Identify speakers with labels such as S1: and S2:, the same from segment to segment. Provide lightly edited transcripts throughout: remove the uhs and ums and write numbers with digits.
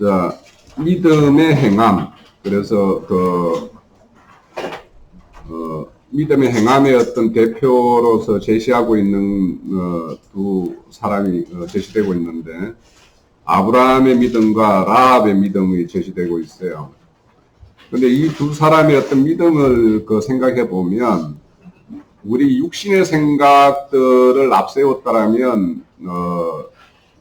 S1: 자, 믿음의 행함. 그래서 믿음의 행함의 어떤 대표로서 제시하고 있는 두 사람이 제시되고 있는데, 아브라함의 믿음과 라합의 믿음이 제시되고 있어요. 근데 이 두 사람의 어떤 믿음을 생각해 보면, 우리 육신의 생각들을 앞세웠다라면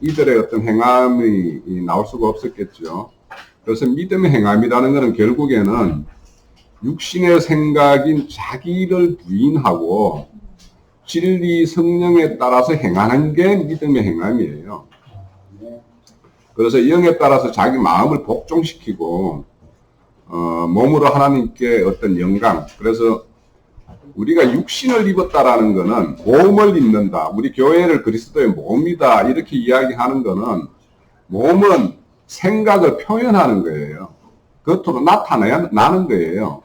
S1: 이들의 어떤 행함이 나올 수가 없었겠죠. 그래서 믿음의 행함이라는 것은 결국에는 육신의 생각인 자기를 부인하고 진리 성령에 따라서 행하는 게 믿음의 행함이에요. 그래서 영에 따라서 자기 마음을 복종시키고 몸으로 하나님께 어떤 영광, 그래서 우리가 육신을 입었다라는 것은 몸을 입는다. 우리 교회를 그리스도의 몸이다. 이렇게 이야기하는 것은 몸은 생각을 표현하는 거예요. 겉으로 나타나는 거예요.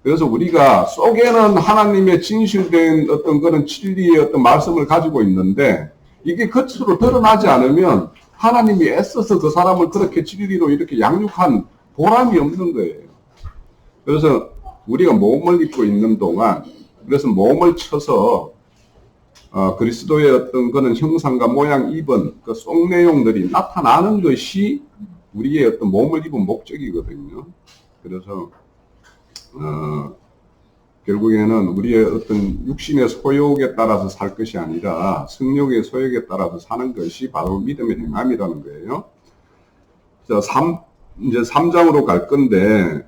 S1: 그래서 우리가 속에는 하나님의 진실된 어떤 그런 진리의 어떤 말씀을 가지고 있는데, 이게 겉으로 드러나지 않으면 하나님이 애써서 그 사람을 그렇게 진리로 이렇게 양육한 보람이 없는 거예요. 그래서 우리가 몸을 입고 있는 동안, 그래서 몸을 쳐서 그리스도의 어떤 그런 형상과 모양 입은 그 속 내용들이 나타나는 것이 우리의 어떤 몸을 입은 목적이거든요. 그래서 결국에는 우리의 어떤 육신의 소욕에 따라서 살 것이 아니라 성령의 소욕에 따라서 사는 것이 바로 믿음의 행함이라는 거예요. 자, 이제 3장으로 갈 건데,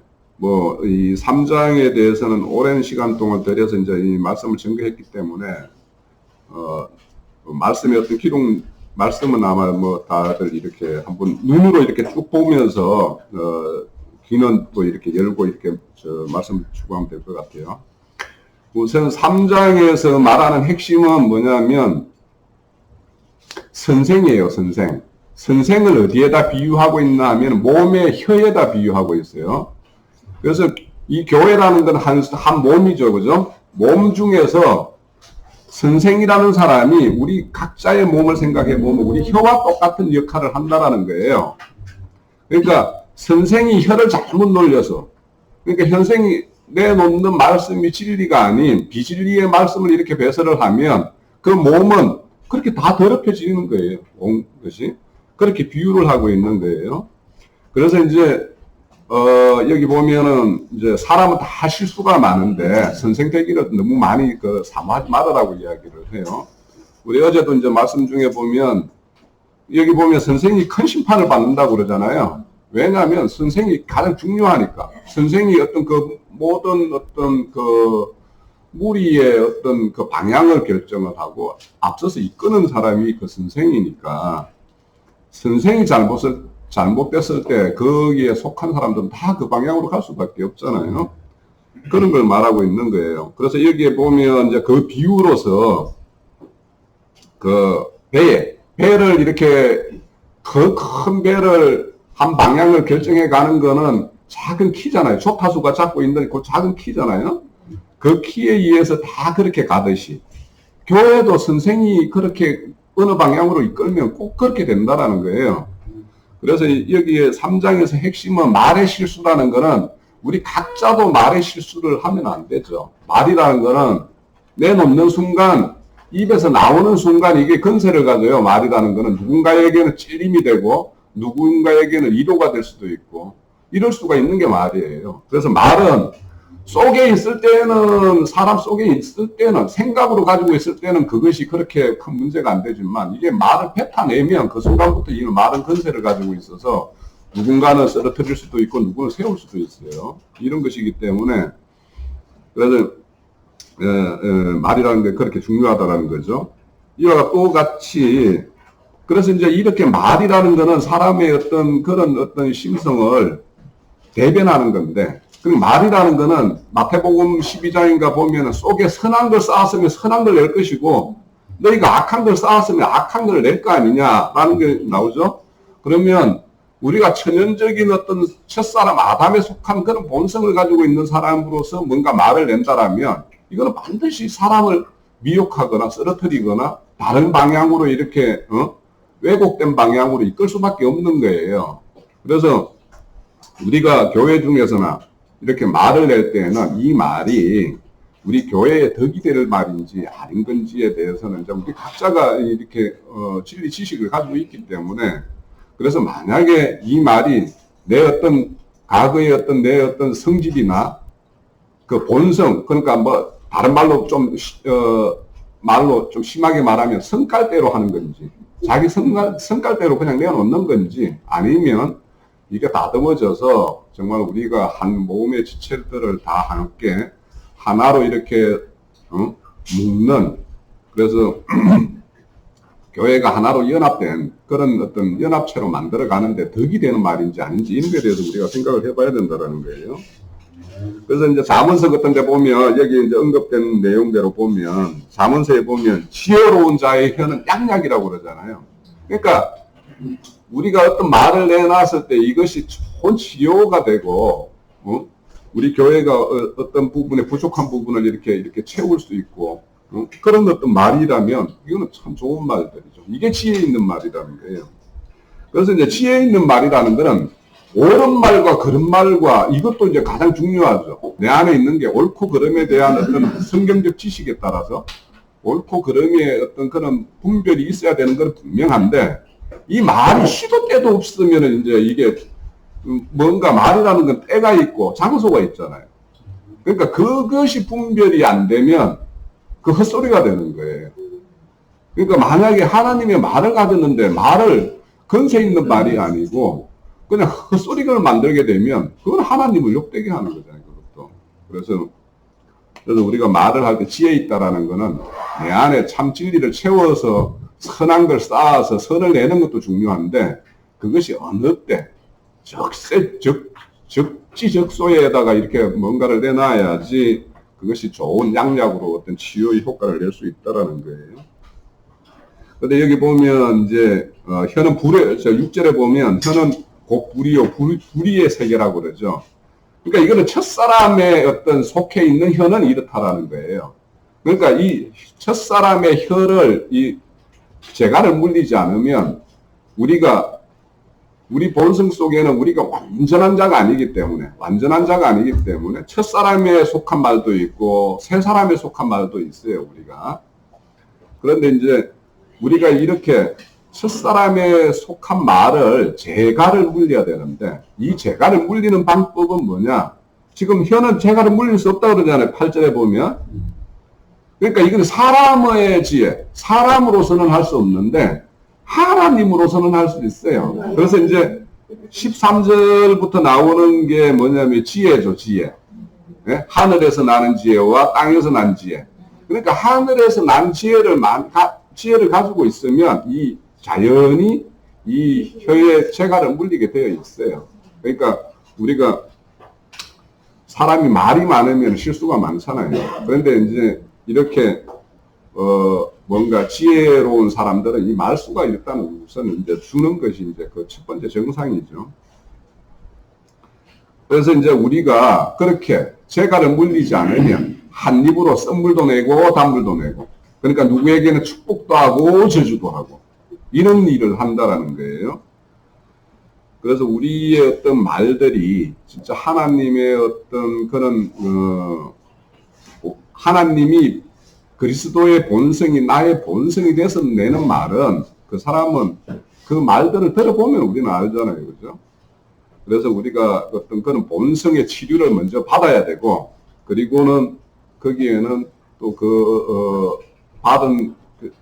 S1: 이 3장에 대해서는 오랜 시간 동안 들여서 이제 이 말씀을 전개했기 때문에, 말씀의 어떤 말씀은 아마 다들 이렇게 한번 눈으로 이렇게 쭉 보면서, 귀는 또 이렇게 열고 이렇게 말씀을 추구하면 될 것 같아요. 우선 3장에서 말하는 핵심은 뭐냐면, 선생이에요, 선생. 선생을 어디에다 비유하고 있나 하면 몸의 혀에다 비유하고 있어요. 그래서 이 교회라는 건 한 몸이죠, 그죠? 몸 중에서 선생이라는 사람이 우리 각자의 몸을 생각해 보면 우리 혀와 똑같은 역할을 한다라는 거예요. 그러니까 선생이 혀를 잘못 놀려서, 그러니까 선생이 내놓는 말씀이 진리가 아닌 비진리의 말씀을 이렇게 배설을 하면 그 몸은 그렇게 다 더럽혀지는 거예요. 온 것이. 그렇게 비유를 하고 있는 거예요. 그래서 이제 여기 보면은 이제 사람은 다 실수가 많은데 선생 되기를 너무 많이 사모하지 말아라고 이야기를 해요. 우리 어제도 이제 말씀 중에 보면 여기 보면 선생이 큰 심판을 받는다고 그러잖아요. 왜냐하면 선생이 가장 중요하니까. 선생이 어떤 모든 어떤 무리의 어떤 방향을 결정을 하고 앞서서 이끄는 사람이 그 선생이니까, 선생이 잘못됐을 때 거기에 속한 사람들은 다 그 방향으로 갈 수밖에 없잖아요. 그런 걸 말하고 있는 거예요. 그래서 여기에 보면 이제 그 비유로서 배를 이렇게 큰 배를 한 방향을 결정해 가는 거는 작은 키잖아요. 조타수가 잡고 있는 그 작은 키잖아요. 그 키에 의해서 다 그렇게 가듯이 교회도 선생이 그렇게 어느 방향으로 이끌면 꼭 그렇게 된다라는 거예요. 그래서 여기에 3장에서 핵심은 말의 실수라는 거는 우리 각자도 말의 실수를 하면 안 되죠. 말이라는 거는 내놓는 순간, 입에서 나오는 순간 이게 근세를 가져요. 말이라는 거는 누군가에게는 찔림이 되고 누군가에게는 위로가 될 수도 있고 이럴 수가 있는 게 말이에요. 그래서 말은 속에 있을 때는, 사람 속에 있을 때는, 생각으로 가지고 있을 때는 그것이 그렇게 큰 문제가 안 되지만, 이게 말을 뱉어내면 그 순간부터 이 말은 근세를 가지고 있어서 누군가는 쓰러뜨릴 수도 있고 누구는 세울 수도 있어요. 이런 것이기 때문에, 그래서 말이라는 게 그렇게 중요하다는 거죠. 이와 똑같이, 그래서 이제 이렇게 말이라는 거는 사람의 어떤 그런 어떤 심성을 대변하는 건데, 그리고 말이라는 거는 마태복음 12장인가 보면 속에 선한 걸 쌓았으면 선한 걸 낼 것이고, 너희가 악한 걸 쌓았으면 악한 걸 낼 거 아니냐라는 게 나오죠. 그러면 우리가 천연적인 어떤 첫사람 아담에 속한 그런 본성을 가지고 있는 사람으로서 뭔가 말을 낸다라면 이거는 반드시 사람을 미혹하거나 쓰러뜨리거나 다른 방향으로 이렇게 왜곡된 방향으로 이끌 수밖에 없는 거예요. 그래서 우리가 교회 중에서나 이렇게 말을 낼 때는 이 말이 우리 교회에 덕이 될 말인지 아닌 건지에 대해서는 이제 우리 각자가 이렇게 진리 지식을 가지고 있기 때문에, 그래서 만약에 이 말이 내 어떤 과거의 어떤 내 어떤 성질이나 그 본성, 그러니까 뭐 다른 말로 좀 말로 좀 심하게 말하면 성깔대로 하는 건지, 자기 성깔대로 그냥 내어놓는 건지, 아니면 이게 다듬어져서 정말 우리가 한 몸의 지체들을 다 함께 하나로 이렇게 묶는, 그래서 교회가 하나로 연합된 그런 어떤 연합체로 만들어 가는데 덕이 되는 말인지 아닌지, 이런 데 대해서 우리가 생각을 해봐야 된다는 거예요. 그래서 이제 잠언서 같은 데 보면, 여기 이제 언급된 내용대로 보면, 잠언서에 보면 지혜로운 자의 혀는 양약이라고 그러잖아요. 그러니까 우리가 어떤 말을 내놨을 때 이것이 좋은 치료가 되고, 우리 교회가 어떤 부분에 부족한 부분을 이렇게 채울 수 있고, 그런 어떤 말이라면 이거는 참 좋은 말들이죠. 이게 지혜 있는 말이라는 거예요. 그래서 이제 지혜 있는 말이라는 거는 옳은 말과 그른 말과, 이것도 이제 가장 중요하죠. 내 안에 있는 게 옳고 그름에 대한 어떤 성경적 지식에 따라서 옳고 그름의 어떤 그런 분별이 있어야 되는 건 분명한데, 이 말이 시도 때도 없으면 이제 이게 뭔가 말이라는 건 때가 있고 장소가 있잖아요. 그러니까 그것이 분별이 안 되면 그 헛소리가 되는 거예요. 그러니까 만약에 하나님의 말을 가졌는데 말을 건세 있는 말이 아니고 그냥 헛소리를 만들게 되면 그건 하나님을 욕되게 하는 거잖아요. 그것도. 그래서 우리가 말을 할 때 지혜 있다라는 거는 내 안에 참 진리를 채워서 선한 걸 쌓아서 선을 내는 것도 중요한데, 그것이 어느 때 적지적소에다가 이렇게 뭔가를 내놔야지 그것이 좋은 양약으로 어떤 치유의 효과를 낼 수 있다라는 거예요. 근데 여기 보면 이제 혀는 불의, 6절에 보면 혀는 곧 불이요, 불의의 세계라고 그러죠. 그러니까 이거는 첫사람의 어떤 속해 있는 혀는 이렇다라는 거예요. 그러니까 이 첫사람의 혀를, 이 재갈을 물리지 않으면 우리 본성 속에는 우리가 완전한 자가 아니기 때문에 첫사람에 속한 말도 있고 새 사람에 속한 말도 있어요, 우리가. 그런데 이제 우리가 이렇게 첫사람에 속한 말을 재갈을 물려야 되는데, 이 재갈을 물리는 방법은 뭐냐? 지금 혀는 재갈을 물릴 수 없다고 그러잖아요, 8절에 보면. 그러니까 이건 사람의 지혜, 사람으로서는 할 수 없는데 하나님으로서는 할 수 있어요. 그래서 이제 13절부터 나오는 게 뭐냐면 지혜죠, 지혜. 네? 하늘에서 나는 지혜와 땅에서 난 지혜. 그러니까 하늘에서 난 지혜를 가지고 있으면 이 자연이 이 혀의 재갈을 물리게 되어 있어요. 그러니까 우리가 사람이 말이 많으면 실수가 많잖아요. 그런데 이제 이렇게 뭔가 지혜로운 사람들은 이 말수가 일단 우선 이제 주는 것이 이제 그 첫 번째 정상이죠. 그래서 이제 우리가 그렇게 재갈을 물리지 않으면 한 입으로 썬물도 내고 단물도 내고, 그러니까 누구에게는 축복도 하고 저주도 하고 이런 일을 한다라는 거예요. 그래서 우리의 어떤 말들이 진짜 하나님의 어떤 그런 하나님이 그리스도의 본성이 나의 본성이 돼서 내는 말은, 그 사람은 그 말들을 들어보면 우리는 알잖아요, 그죠? 그래서 우리가 어떤 그런 본성의 치료를 먼저 받아야 되고, 그리고는 거기에는 또 받은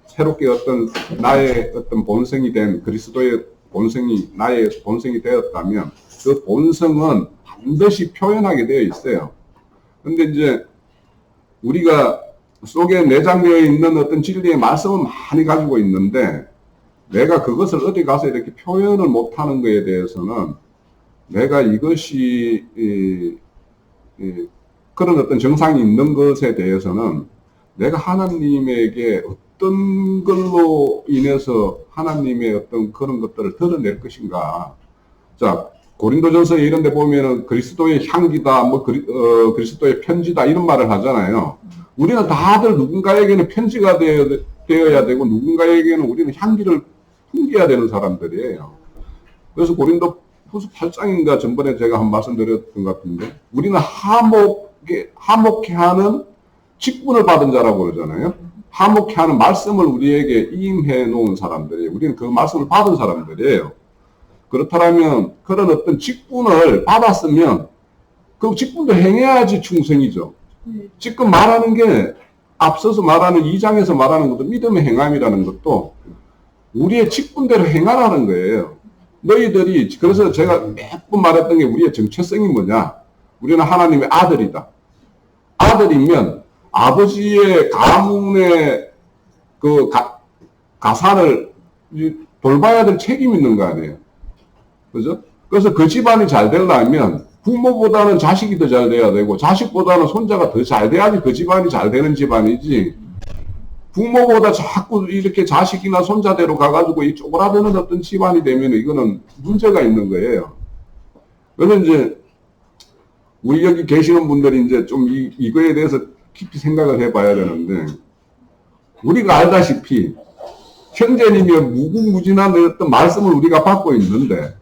S1: 새롭게 어떤 나의 어떤 본성이 된 그리스도의 본성이 나의 본성이 되었다면 그 본성은 반드시 표현하게 되어 있어요. 근데 이제 우리가 속에 내장되어 있는 어떤 진리의 말씀은 많이 가지고 있는데, 내가 그것을 어디 가서 이렇게 표현을 못하는 것에 대해서는 내가 이것이 그런 어떤 정상이 있는 것에 대해서는 내가 하나님에게 어떤 걸로 인해서 하나님의 어떤 그런 것들을 드러낼 것인가. 자, 고린도전서 이런 데 보면은 그리스도의 향기다, 그리스도의 편지다, 이런 말을 하잖아요. 우리는 다들 누군가에게는 편지가 되어야 되고, 누군가에게는 우리는 향기를 풍겨야 되는 사람들이에요. 그래서 고린도 히브리서 8장인가 전번에 제가 한 말씀 드렸던 것 같은데, 우리는 화목해 하는 직분을 받은 자라고 그러잖아요. 화목해 하는 말씀을 우리에게 임해 놓은 사람들이에요. 우리는 그 말씀을 받은 사람들이에요. 그렇다면 그런 어떤 직분을 받았으면 그 직분도 행해야지 충성이죠. 지금 말하는 게 앞서서 말하는 2장에서 말하는 것도 믿음의 행함이라는 것도 우리의 직분대로 행하라는 거예요. 너희들이, 그래서 제가 몇 번 말했던 게 우리의 정체성이 뭐냐? 우리는 하나님의 아들이다. 아들이면 아버지의 가문의 그 가산을 돌봐야 될 책임이 있는 거 아니에요. 그죠? 그래서 그 집안이 잘 되려면 부모보다는 자식이 더 잘 돼야 되고, 자식보다는 손자가 더 잘 돼야지 그 집안이 잘 되는 집안이지, 부모보다 자꾸 이렇게 자식이나 손자대로 가가지고 이 쪼그라드는 어떤 집안이 되면 이거는 문제가 있는 거예요. 그래서 이제 우리 여기 계시는 분들이 이제 좀 이거에 대해서 깊이 생각을 해봐야 되는데, 우리가 알다시피 형제님의 무궁무진한 어떤 말씀을 우리가 받고 있는데,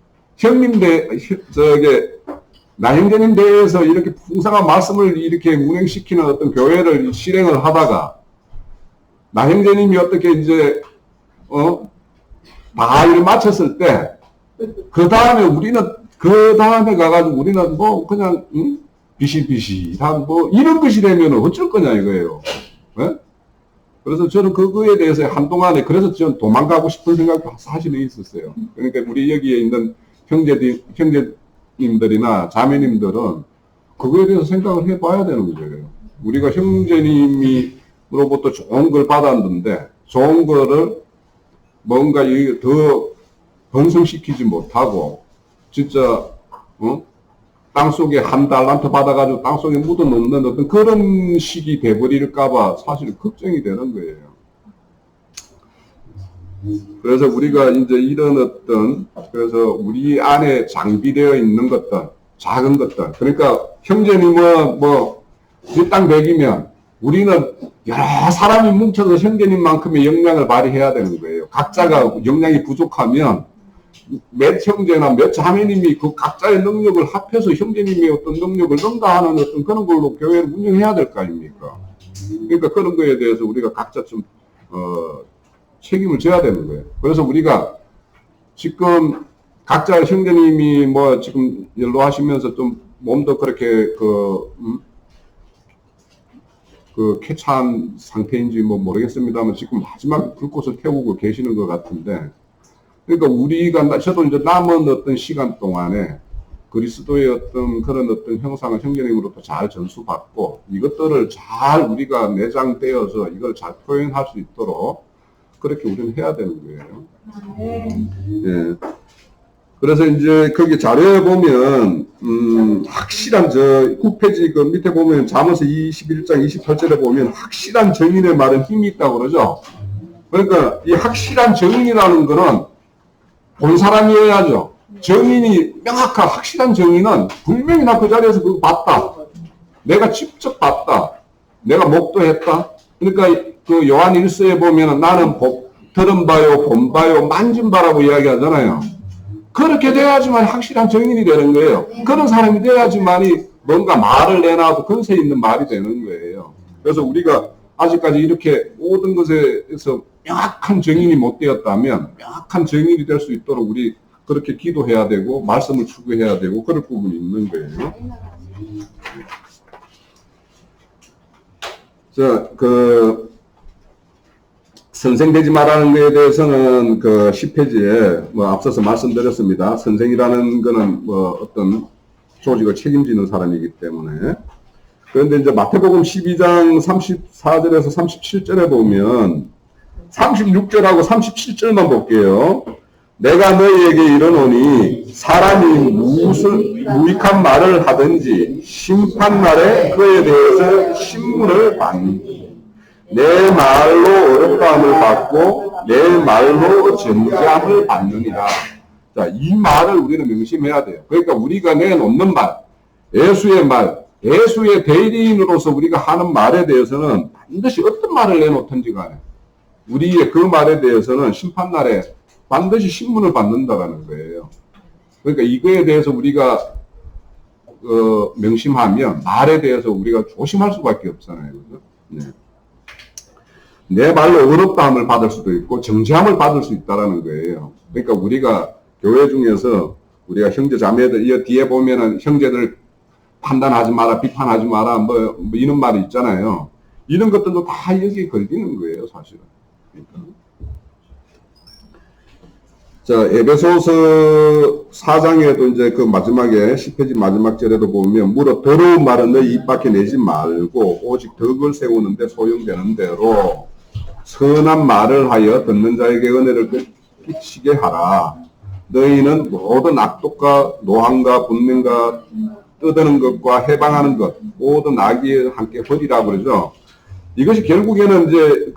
S1: 나형제님 대해서 이렇게 풍성한 말씀을 이렇게 운행시키는 어떤 교회를 실행을 하다가, 나형제님이 어떻게 이제, 다 일을 마쳤을 때, 그 다음에 가가지고 우리는 뭐, 그냥, 비실비실한 뭐, 이런 것이 되면 어쩔 거냐 이거예요. 네? 그래서 저는 그거에 대해서 한동안에, 그래서 저는 도망가고 싶은 생각도 사실은 있었어요. 그러니까 우리 여기에 있는 형제님들이나 자매님들은 그거에 대해서 생각을 해봐야 되는 거예요. 우리가 형제님으로부터 좋은 걸 받았는데, 좋은 거를 뭔가 더 번성시키지 못하고, 진짜, 땅속에 한 달란트 받아가지고 땅속에 묻어놓는 어떤 그런 식이 돼버릴까봐 사실 걱정이 되는 거예요. 그래서 우리가 이제 이런 어떤, 그래서 우리 안에 장비되어 있는 것들, 작은 것들, 그러니까 형제님은 뭐 뒷땅 100이면 우리는 여러 사람이 뭉쳐서 형제님만큼의 역량을 발휘해야 되는 거예요. 각자가 역량이 부족하면 몇 형제나 몇 자매님이 그 각자의 능력을 합해서 형제님의 어떤 능력을 능가하는 어떤 그런 걸로 교회를 운영해야 될 거 아닙니까? 그러니까 그런 거에 대해서 우리가 각자 좀 책임을 져야 되는 거예요. 그래서 우리가 지금 각자 형제님이 뭐 지금 연로하시면서 좀 몸도 그렇게 쾌차한 상태인지 뭐 모르겠습니다만 지금 마지막 불꽃을 태우고 계시는 것 같은데, 그러니까 저도 이제 남은 어떤 시간 동안에 그리스도의 어떤 그런 어떤 형상을 형제님으로부터 잘 전수받고 이것들을 잘 우리가 내장되어서 이걸 잘 표현할 수 있도록 그렇게 우리는 해야 되는 거예요. 예. 그래서 이제 거기 자료에 보면 확실한 9페이지 그 밑에 보면 잠언서 21장 28절에 보면 확실한 정인의 말은 힘이 있다고 그러죠. 그러니까 이 확실한 정인이라는 거는 본 사람이어야죠. 정인이 명확한 확실한 정인은 분명히 나 그 자리에서 그거 봤다. 내가 직접 봤다. 내가 목도했다. 그러니까 그 요한 1서에 보면은 나는 들은 바요, 본 바요, 만진 바라고 이야기하잖아요. 그렇게 돼야지만 확실한 정인이 되는 거예요. 그런 사람이 돼야지만이 뭔가 말을 내놔도 근세 있는 말이 되는 거예요. 그래서 우리가 아직까지 이렇게 모든 것에서 명확한 정인이 못 되었다면 명확한 정인이 될 수 있도록 우리 그렇게 기도해야 되고 말씀을 추구해야 되고 그럴 부분이 있는 거예요. 자, 선생되지 말라는 것에 대해서는 그 10페이지에 뭐 앞서서 말씀드렸습니다. 선생이라는 거는 뭐 어떤 조직을 책임지는 사람이기 때문에. 그런데 이제 마태복음 12장 34절에서 37절에 보면 36절하고 37절만 볼게요. 내가 너희에게 이르노니 사람이 무슨 무익한 말을 하든지 심판날에 그에 대해서 신문을 받니 내 말로 어렵다함을 받고 내 말로 정죄함을 받느니라. 자, 이 말을 우리는 명심해야 돼요. 그러니까 우리가 내놓는 말, 예수의 대리인으로서 우리가 하는 말에 대해서는 반드시 어떤 말을 내놓든지 간에 우리의 그 말에 대해서는 심판날에 반드시 신문을 받는다라는 거예요. 그러니까 이거에 대해서 우리가 명심하면 말에 대해서 우리가 조심할 수밖에 없잖아요. 그죠? 네. 내 말로 어렵다함을 받을 수도 있고 정죄함을 받을 수 있다라는 거예요. 그러니까 우리가 교회 중에서 우리가 형제 자매들 이 뒤에 보면은 형제들 판단하지 마라, 비판하지 마라, 뭐 이런 말이 있잖아요. 이런 것들도 다 여기에 걸리는 거예요, 사실은. 그러니까. 자, 에베소서 4장에도 이제 그 마지막에 10페이지 마지막 절에도 보면 무릇 더러운 말은 너희 입 밖에 내지 말고 오직 덕을 세우는데 소용되는 대로 선한 말을 하여 듣는 자에게 은혜를 끼치게 하라. 너희는 모든 악독과 노함과 분명과 떠드는 것과 해방하는 것 모든 악이 함께 버리라 그러죠. 이것이 결국에는 이제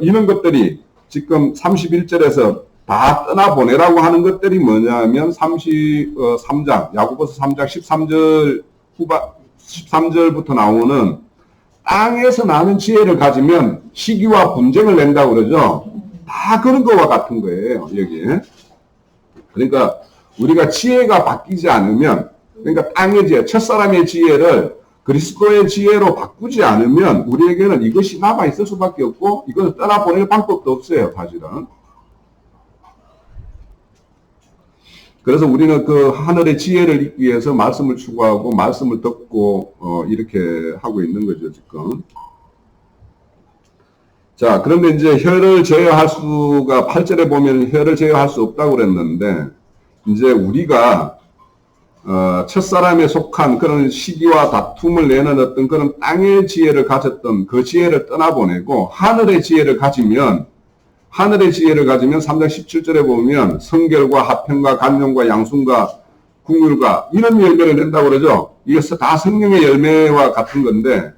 S1: 이런 것들이 지금 31절에서 다 떠나보내라고 하는 것들이 뭐냐면 3장 야고보서 3장 13절 13절부터 나오는 땅에서 나는 지혜를 가지면 시기와 분쟁을 낸다고 그러죠. 다 그런 거와 같은 거예요, 여기에. 그러니까 우리가 지혜가 바뀌지 않으면, 그러니까 땅의 지혜, 첫사람의 지혜를 그리스도의 지혜로 바꾸지 않으면 우리에게는 이것이 남아 있을 수밖에 없고 이것을 떠나보낼 방법도 없어요, 사실은. 그래서 우리는 그 하늘의 지혜를 잊기 위해서 말씀을 추구하고 말씀을 듣고 이렇게 하고 있는 거죠, 지금. 자, 그런데 이제 혀를 제어할 수가 8절에 보면 혀를 제어할 수 없다고 그랬는데 이제 우리가 첫사람에 속한 그런 시기와 다툼을 내는 어떤 그런 땅의 지혜를 가졌던 그 지혜를 떠나보내고 하늘의 지혜를 가지면 3장 17절에 보면 성결과 화평과 간용과 양순과 궁율과 이런 열매를 낸다고 그러죠. 이게 다 성령의 열매와 같은 건데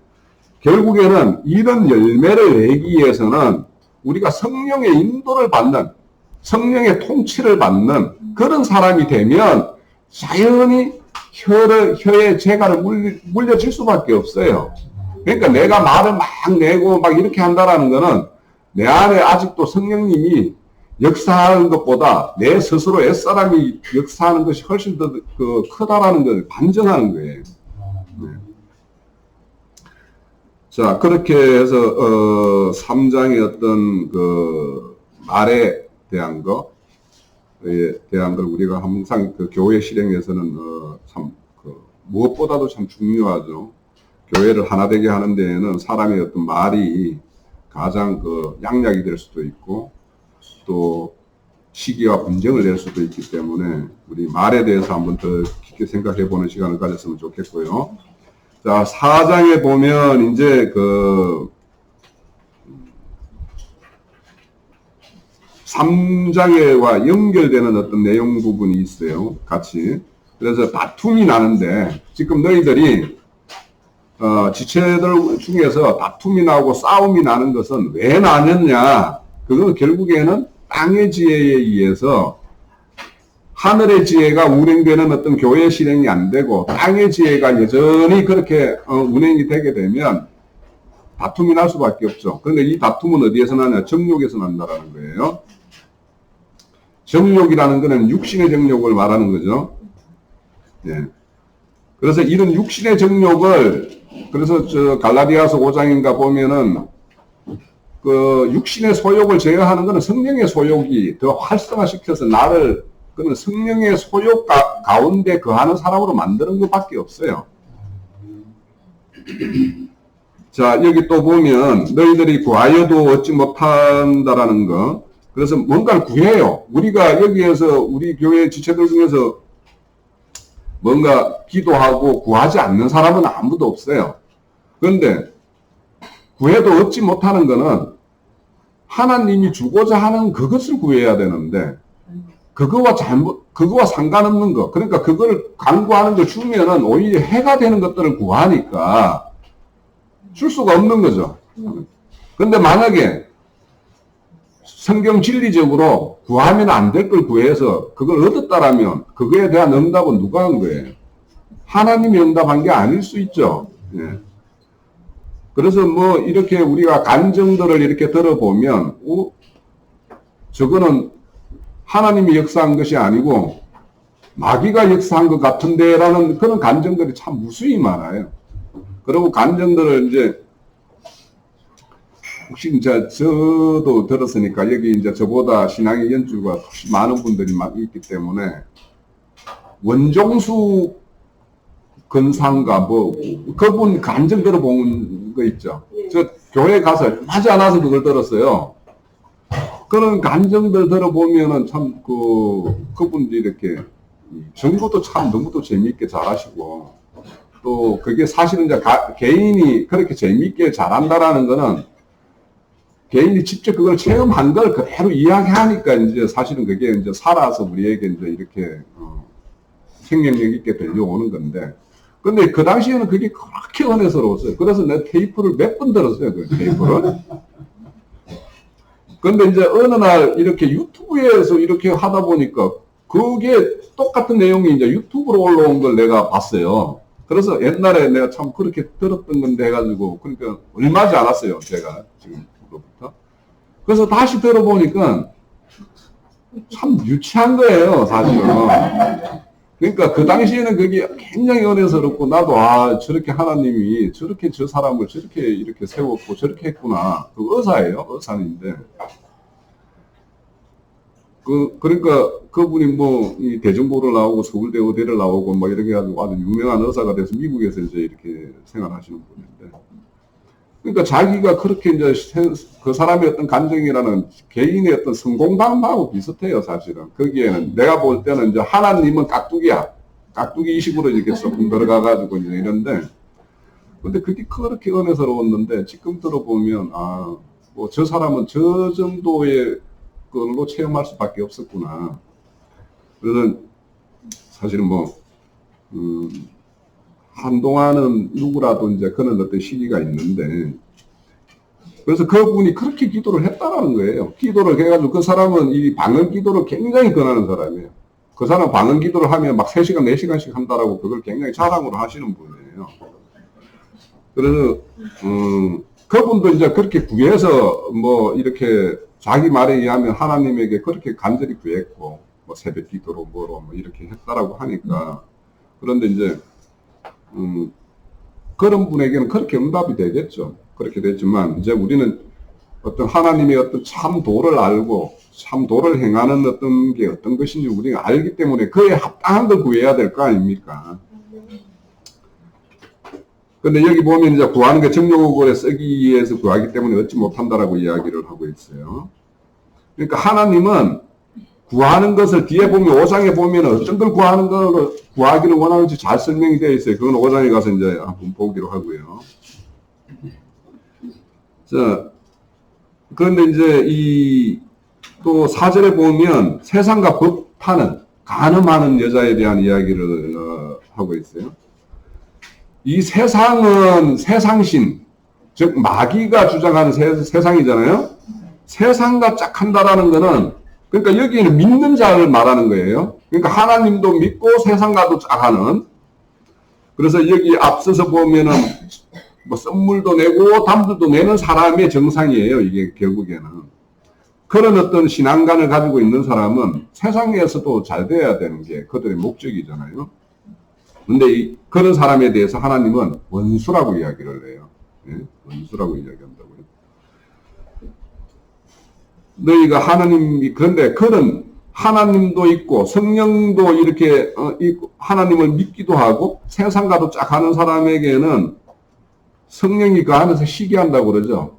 S1: 결국에는 이런 열매를 내기 위해서는 우리가 성령의 인도를 받는 성령의 통치를 받는 그런 사람이 되면 자연히 혀의 재갈을 물려질 수밖에 없어요. 그러니까 내가 말을 막 내고 막 이렇게 한다라는 거는 내 안에 아직도 성령님이 역사하는 것보다 내 스스로 옛사람이 역사하는 것이 훨씬 더 크다라는 걸 반증하는 거예요. 네. 자, 그렇게 해서 3장의 어떤 말에 대한 거에 대한 걸 우리가 항상 교회 실행에서는 참 무엇보다도 참 중요하죠. 교회를 하나 되게 하는 데에는 사람의 어떤 말이 가장 양약이 될 수도 있고 또 시기와 분쟁을 낼 수도 있기 때문에 우리 말에 대해서 한번 더 깊게 생각해 보는 시간을 가졌으면 좋겠고요. 자, 4장에 보면 이제 3장에와 연결되는 어떤 내용 부분이 있어요. 같이. 그래서 다툼이 나는데 지금 너희들이 지체들 중에서 다툼이 나고 싸움이 나는 것은 왜 나느냐? 그건 결국에는 땅의 지혜에 의해서 하늘의 지혜가 운행되는 어떤 교회 실행이 안 되고 땅의 지혜가 여전히 그렇게 운행이 되게 되면 다툼이 날 수밖에 없죠. 그런데 이 다툼은 어디에서 나냐? 정욕에서 난다라는 거예요. 정욕이라는 것은 육신의 정욕을 말하는 거죠. 네. 그래서 이런 육신의 정욕을 그래서 갈라디아서 5장인가 보면은 육신의 소욕을 제어하는 것은 성령의 소욕이 더 활성화시켜서 나를 그는 성령의 소욕 가운데 거하는 사람으로 만드는 것밖에 없어요. 자, 여기 또 보면 너희들이 구하여도 얻지 못한다라는 거. 그래서 뭔가를 구해요. 우리가 여기에서 우리 교회 지체들 중에서 뭔가 기도하고 구하지 않는 사람은 아무도 없어요. 그런데 구해도 얻지 못하는 거는 하나님이 주고자 하는 그것을 구해야 되는데 그거와 상관없는 거. 그러니까 그걸 간구하는 걸 주면은 오히려 해가 되는 것들을 구하니까 줄 수가 없는 거죠. 그런데 만약에 성경 진리적으로 구하면 안 될 걸 구해서 그걸 얻었다라면 그거에 대한 응답은 누가 한 거예요? 하나님이 응답한 게 아닐 수 있죠. 예. 그래서 뭐 이렇게 우리가 간증들을 이렇게 들어보면 저거는 하나님이 역사한 것이 아니고 마귀가 역사한 것 같은데라는 그런 감정들이 참 무수히 많아요. 그리고 감정들을 이제 혹시 이제 저도 들었으니까 여기 이제 저보다 신앙의 연주가 훨씬 많은 분들이 막 있기 때문에 원종수 근상가 뭐 그분 감정 들어본 거 있죠. 저 교회 가서 하지 않아서 그걸 들었어요. 그런 감정들 들어보면은 참 그분들이 이렇게 전도도 참 너무도 재미있게 잘하시고 또 그게 사실은 이제 개인이 그렇게 재미있게 잘한다라는 거는 개인이 직접 그걸 체험한 걸 그대로 이야기하니까 이제 사실은 그게 이제 살아서 우리에게 이제 이렇게 생명력 있게 들려오는 건데 근데 그 당시에는 그게 그렇게 은혜스러웠어요. 그래서 내가 테이프를 몇 번 들었어요. 그 테이프를. 근데 이제 어느 날 이렇게 유튜브에서 이렇게 하다 보니까 그게 똑같은 내용이 이제 유튜브로 올라온 걸 내가 봤어요. 그래서 옛날에 내가 참 그렇게 들었던 건데 해가지고 그러니까 얼마지 않았어요. 제가 지금부터. 그래서 다시 들어보니까 참 유치한 거예요. 사실은. 그러니까 그 당시에는 그게 굉장히 은혜스럽고 나도 저렇게 하나님이 저렇게 저 사람을 저렇게 이렇게 세웠고 저렇게 했구나. 그 의사예요. 의사인데. 그러니까 그분이 뭐 이 대전고를 나오고 서울대 의대를 나오고 뭐 이렇게 해가지고 아주 유명한 의사가 돼서 미국에서 이제 이렇게 생활하시는 분인데. 그러니까 자기가 그렇게 이제 그 사람의 어떤 감정이라는 개인의 어떤 성공담하고 비슷해요, 사실은. 거기에는 내가 볼 때는 이제 하나님은 깍두기야. 깍두기 식으로 이렇게 조금 들어가가지고 이제 이런데. 근데 그게 그렇게 은혜스러웠는데 지금 들어보면, 뭐 저 사람은 저 정도의 걸로 체험할 수밖에 없었구나. 그래서 사실은 뭐, 한동안은 누구라도 이제 그런 어떤 시기가 있는데, 그래서 그분이 그렇게 기도를 했다라는 거예요. 기도를 해가지고 그 사람은 이 방언 기도를 굉장히 권하는 사람이에요. 그 사람 방언 기도를 하면 막 3시간, 4시간씩 한다라고 그걸 굉장히 자랑으로 하시는 분이에요. 그래서, 그분도 이제 그렇게 구해서 뭐 이렇게 자기 말에 의하면 하나님에게 그렇게 간절히 구했고, 뭐 새벽 기도로 뭐로 뭐 이렇게 했다라고 하니까. 그런데 이제, 그런 분에게는 그렇게 응답이 되겠죠. 그렇게 됐지만, 이제 우리는 어떤 하나님의 어떤 참도를 알고, 참도를 행하는 어떤 게 어떤 것인지 우리가 알기 때문에 그에 합당한 걸 구해야 될 거 아닙니까? 근데 여기 보면 이제 구하는 게 정욕을 쓰기 위해서 구하기 때문에 얻지 못한다라고 이야기를 하고 있어요. 그러니까 하나님은 구하는 것을 뒤에 보면 5장에 보면 어떤 걸 구하는 걸 구하기를 원하는지 잘 설명이 되어 있어요. 그건 5장에 가서 이제 한번 보기로 하고요. 자, 그런데 이제 또 4절에 보면 세상과 법하는 간음하는 여자에 대한 이야기를 하고 있어요. 이 세상은 세상신, 즉 마귀가 주장하는 세상이잖아요. 세상과 짝한다라는 거는 그러니까 여기는 믿는 자를 말하는 거예요. 그러니까 하나님도 믿고 세상과도 짝하는. 그래서 여기 앞서서 보면은 뭐 선물도 내고 담들도 내는 사람의 정상이에요. 이게 결국에는. 그런 어떤 신앙관을 가지고 있는 사람은 세상에서도 잘 돼야 되는 게 그들의 목적이잖아요. 근데 그런 사람에 대해서 하나님은 원수라고 이야기를 해요. 예? 원수라고 이야기한다고요. 너희가 그런데 그런 하나님도 있고 성령도 이렇게 있고 하나님을 믿기도 하고 세상과도 짝하는 사람에게는 성령이 그 안에서 시기한다고 그러죠.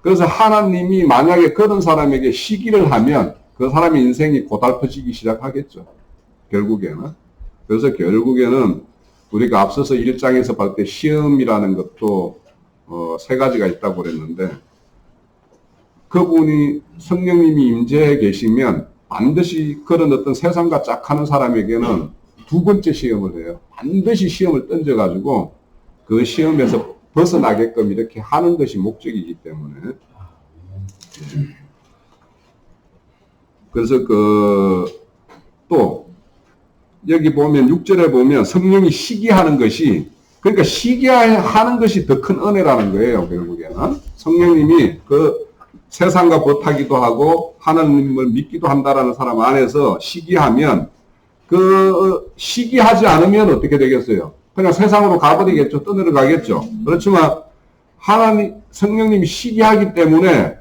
S1: 그래서 하나님이 만약에 그런 사람에게 시기를 하면 그 사람의 인생이 고달퍼지기 시작하겠죠. 결국에는. 그래서 결국에는 우리가 앞서서 1장에서 볼 때 시험이라는 것도 3가지가 있다고 그랬는데 그분이 성령님이 임재해 계시면 반드시 그런 어떤 세상과 짝하는 사람에게는 2번째 시험을 해요. 반드시 시험을 던져가지고 그 시험에서 벗어나게끔 이렇게 하는 것이 목적이기 때문에. 그래서 또 여기 보면 6절에 보면 성령이 시기하는 것이 그러니까 시기하는 것이 더 큰 은혜라는 거예요. 결국에는 성령님이 그 세상과 법하기도 하고 하나님을 믿기도 한다라는 사람 안에서 시기하면 시기하지 않으면 어떻게 되겠어요? 그냥 세상으로 가버리겠죠. 떠내려가겠죠. 그렇지만 하나님, 성령님이 시기하기 때문에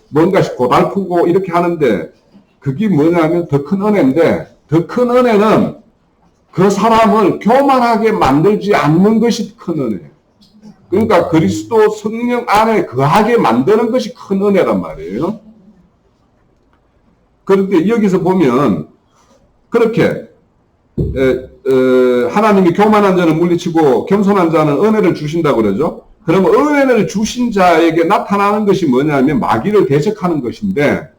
S1: 뭔가 고달프고 이렇게 하는데 그게 뭐냐면 더 큰 은혜인데, 더 큰 은혜는 그 사람을 교만하게 만들지 않는 것이 큰 은혜예요. 그러니까 그리스도 성령 안에 거하게 만드는 것이 큰 은혜란 말이에요. 그런데 여기서 보면 그렇게 하나님이 교만한 자는 물리치고 겸손한 자는 은혜를 주신다고 그러죠. 그러면 은혜를 주신 자에게 나타나는 것이 뭐냐면 마귀를 대적하는 것인데,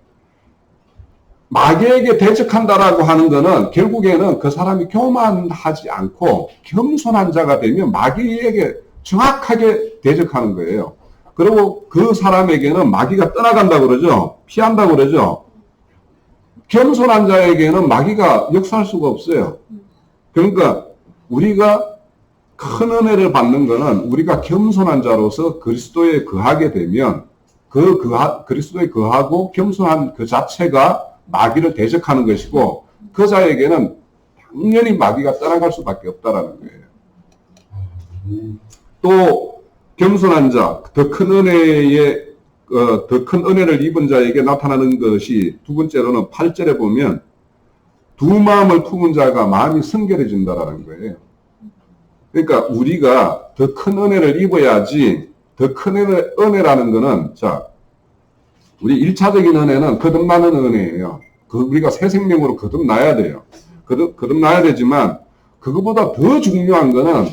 S1: 마귀에게 대적한다라고 하는 것은 결국에는 그 사람이 교만하지 않고 겸손한 자가 되면 마귀에게 정확하게 대적하는 거예요. 그리고 그 사람에게는 마귀가 떠나간다고 그러죠. 피한다고 그러죠. 겸손한 자에게는 마귀가 역사할 수가 없어요. 그러니까 우리가 큰 은혜를 받는 것은 우리가 겸손한 자로서 그리스도에 거하게 되면 그리스도에 거하고 겸손한 그 자체가 마귀를 대적하는 것이고, 그 자에게는 당연히 마귀가 떠나갈 수밖에 없다라는 거예요. 또 겸손한 자, 더 큰 은혜에 더 큰 은혜를 입은 자에게 나타나는 것이 두 번째로는 8절에 보면 두 마음을 품은 자가 마음이 성결해진다라는 거예요. 그러니까 우리가 더 큰 은혜를 입어야지, 더 큰 은혜라는 거는, 자, 우리 1차적인 은혜는 거듭나는 은혜예요. 우리가 새 생명으로 거듭나야 돼요. 거듭나야 되지만, 그거보다 더 중요한 거는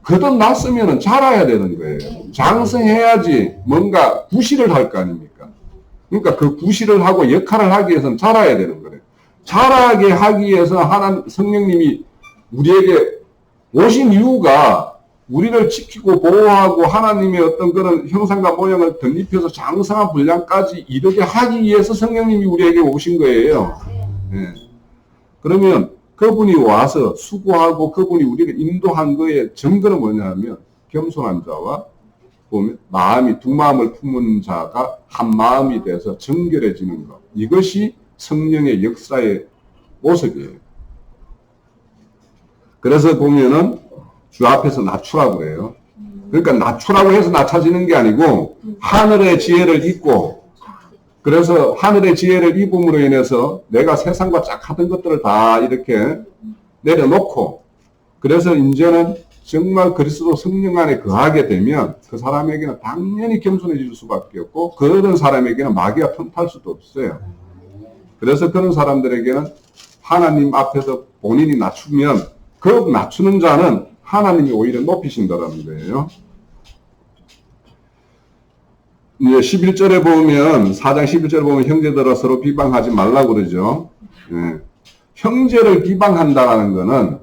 S1: 거듭났으면 자라야 되는 거예요. 장성해야지 뭔가 구실을 할 거 아닙니까? 그러니까 그 구실을 하고 역할을 하기 위해서는 자라야 되는 거예요. 자라게 하기 위해서 성령님이 우리에게 오신 이유가 우리를 지키고 보호하고 하나님의 어떤 그런 형상과 모양을 덧입혀서 장성한 분량까지 이르게 하기 위해서 성령님이 우리에게 오신 거예요. 네. 그러면 그분이 와서 수고하고 그분이 우리를 인도한 거의 증거는 뭐냐면, 겸손한 자와 보면 마음이 두 마음을 품은 자가 한 마음이 돼서 정결해지는 것. 이것이 성령의 역사의 모습이에요. 그래서 보면은 주 앞에서 낮추라고 해요. 그러니까 낮추라고 해서 낮춰지는 게 아니고 하늘의 지혜를 입고, 그래서 하늘의 지혜를 입음으로 인해서 내가 세상과 짝하던 것들을 다 이렇게 내려놓고, 그래서 이제는 정말 그리스도 성령 안에 거하게 되면 그 사람에게는 당연히 겸손해질 수밖에 없고, 그런 사람에게는 마귀가 틈탈 수도 없어요. 그래서 그런 사람들에게는 하나님 앞에서 본인이 낮추면 그 낮추는 자는 하나님이 오히려 높이신다라는 거예요. 이제 11절에 보면, 4장 11절에 보면 형제들아 서로 비방하지 말라고 그러죠. 예. 형제를 비방한다라는 거는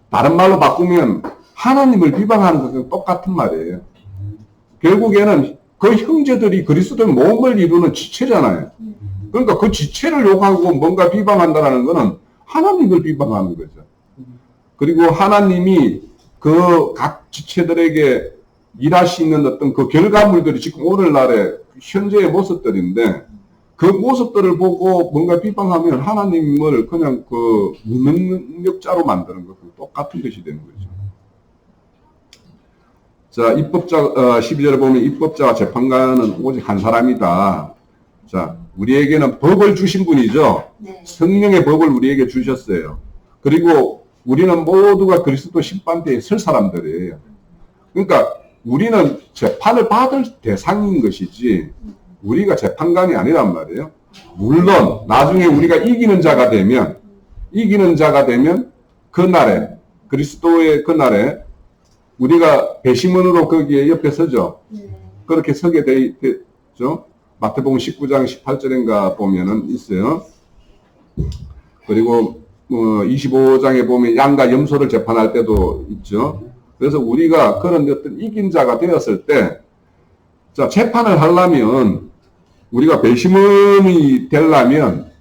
S1: 다른 말로 바꾸면 하나님을 비방하는 것과 똑같은 말이에요. 결국에는 그 형제들이 그리스도의 몸을 이루는 지체잖아요. 그러니까 그 지체를 욕하고 뭔가 비방한다라는 거는 하나님을 비방하는 거죠. 그리고 하나님이 그 각 지체들에게 일하시는 어떤 그 결과물들이 지금 오늘날의 현재의 모습들인데, 그 모습들을 보고 뭔가 비방하면 하나님을 그냥 그 무능력자로 만드는 것과 똑같은 것이 되는 거죠. 자, 12절에 보면 입법자와 재판관은 오직 한 사람이다. 자, 우리에게는 법을 주신 분이죠. 네. 성령의 법을 우리에게 주셨어요. 그리고 우리는 모두가 그리스도 심판대에 설 사람들이에요. 그러니까 우리는 재판을 받을 대상인 것이지 우리가 재판관이 아니란 말이에요. 물론 나중에 우리가 이기는 자가 되면 그날에, 그리스도의 그날에 우리가 배심원으로 거기에 옆에 서죠. 그렇게 서게 되죠. 마태복음 19장 18절인가 보면은 있어요. 그리고 25장에 보면 양과 염소를 재판할 때도 있죠. 그래서 우리가 그런 어떤 이긴 자가 되었을 때, 자, 재판을 하려면, 우리가 배심원이 되려면,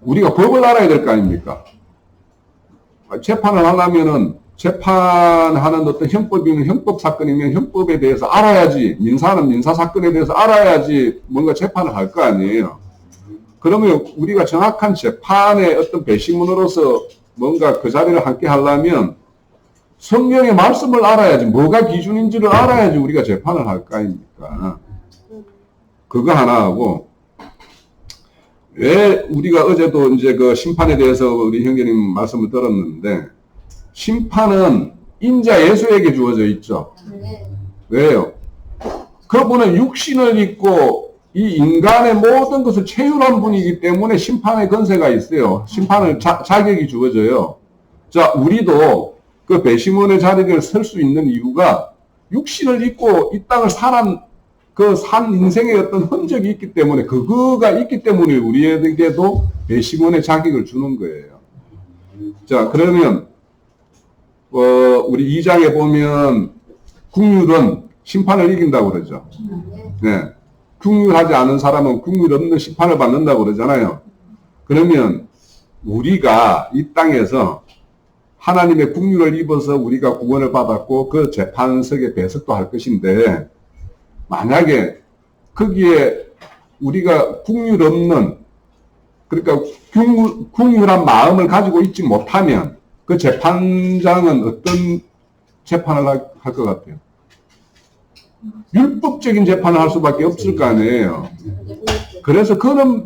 S1: 우리가 법을 알아야 될 거 아닙니까? 재판을 하려면은, 재판하는 어떤 형법이면 형법 사건이면 형법에 대해서 알아야지, 민사는 민사 사건에 대해서 알아야지 뭔가 재판을 할 거 아니에요. 그러면 우리가 정확한 재판의 어떤 배심원으로서 뭔가 그 자리를 함께 하려면 성경의 말씀을 알아야지, 뭐가 기준인지를 알아야지 우리가 재판을 할 거 아닙니까? 그거 하나 하고, 왜 우리가 어제도 이제 그 심판에 대해서 우리 형제님 말씀을 들었는데, 심판은 인자 예수에게 주어져 있죠. 왜요? 그분은 육신을 입고 이 인간의 모든 것을 체휼한 분이기 때문에 심판의 권세가 있어요. 심판을 자격이 주어져요. 자, 우리도 그 배심원의 자리를 설 수 있는 이유가 육신을 입고 이 땅을 산 인생의 어떤 흔적이 있기 때문에, 그거가 있기 때문에 우리에게도 배심원의 자격을 주는 거예요. 자, 그러면 우리 2장에 보면 국률은 심판을 이긴다고 그러죠. 네. 국률하지 않은 사람은 국률 없는 심판을 받는다고 그러잖아요. 그러면 우리가 이 땅에서 하나님의 국률을 입어서 우리가 구원을 받았고 그 재판석에 배석도 할 것인데, 만약에 거기에 우리가 국률 없는, 그러니까 국률한 마음을 가지고 있지 못하면 그 재판장은 어떤 재판을 할 것 같아요? 율법적인 재판을 할 수밖에 없을 거 아니에요. 그래서 그런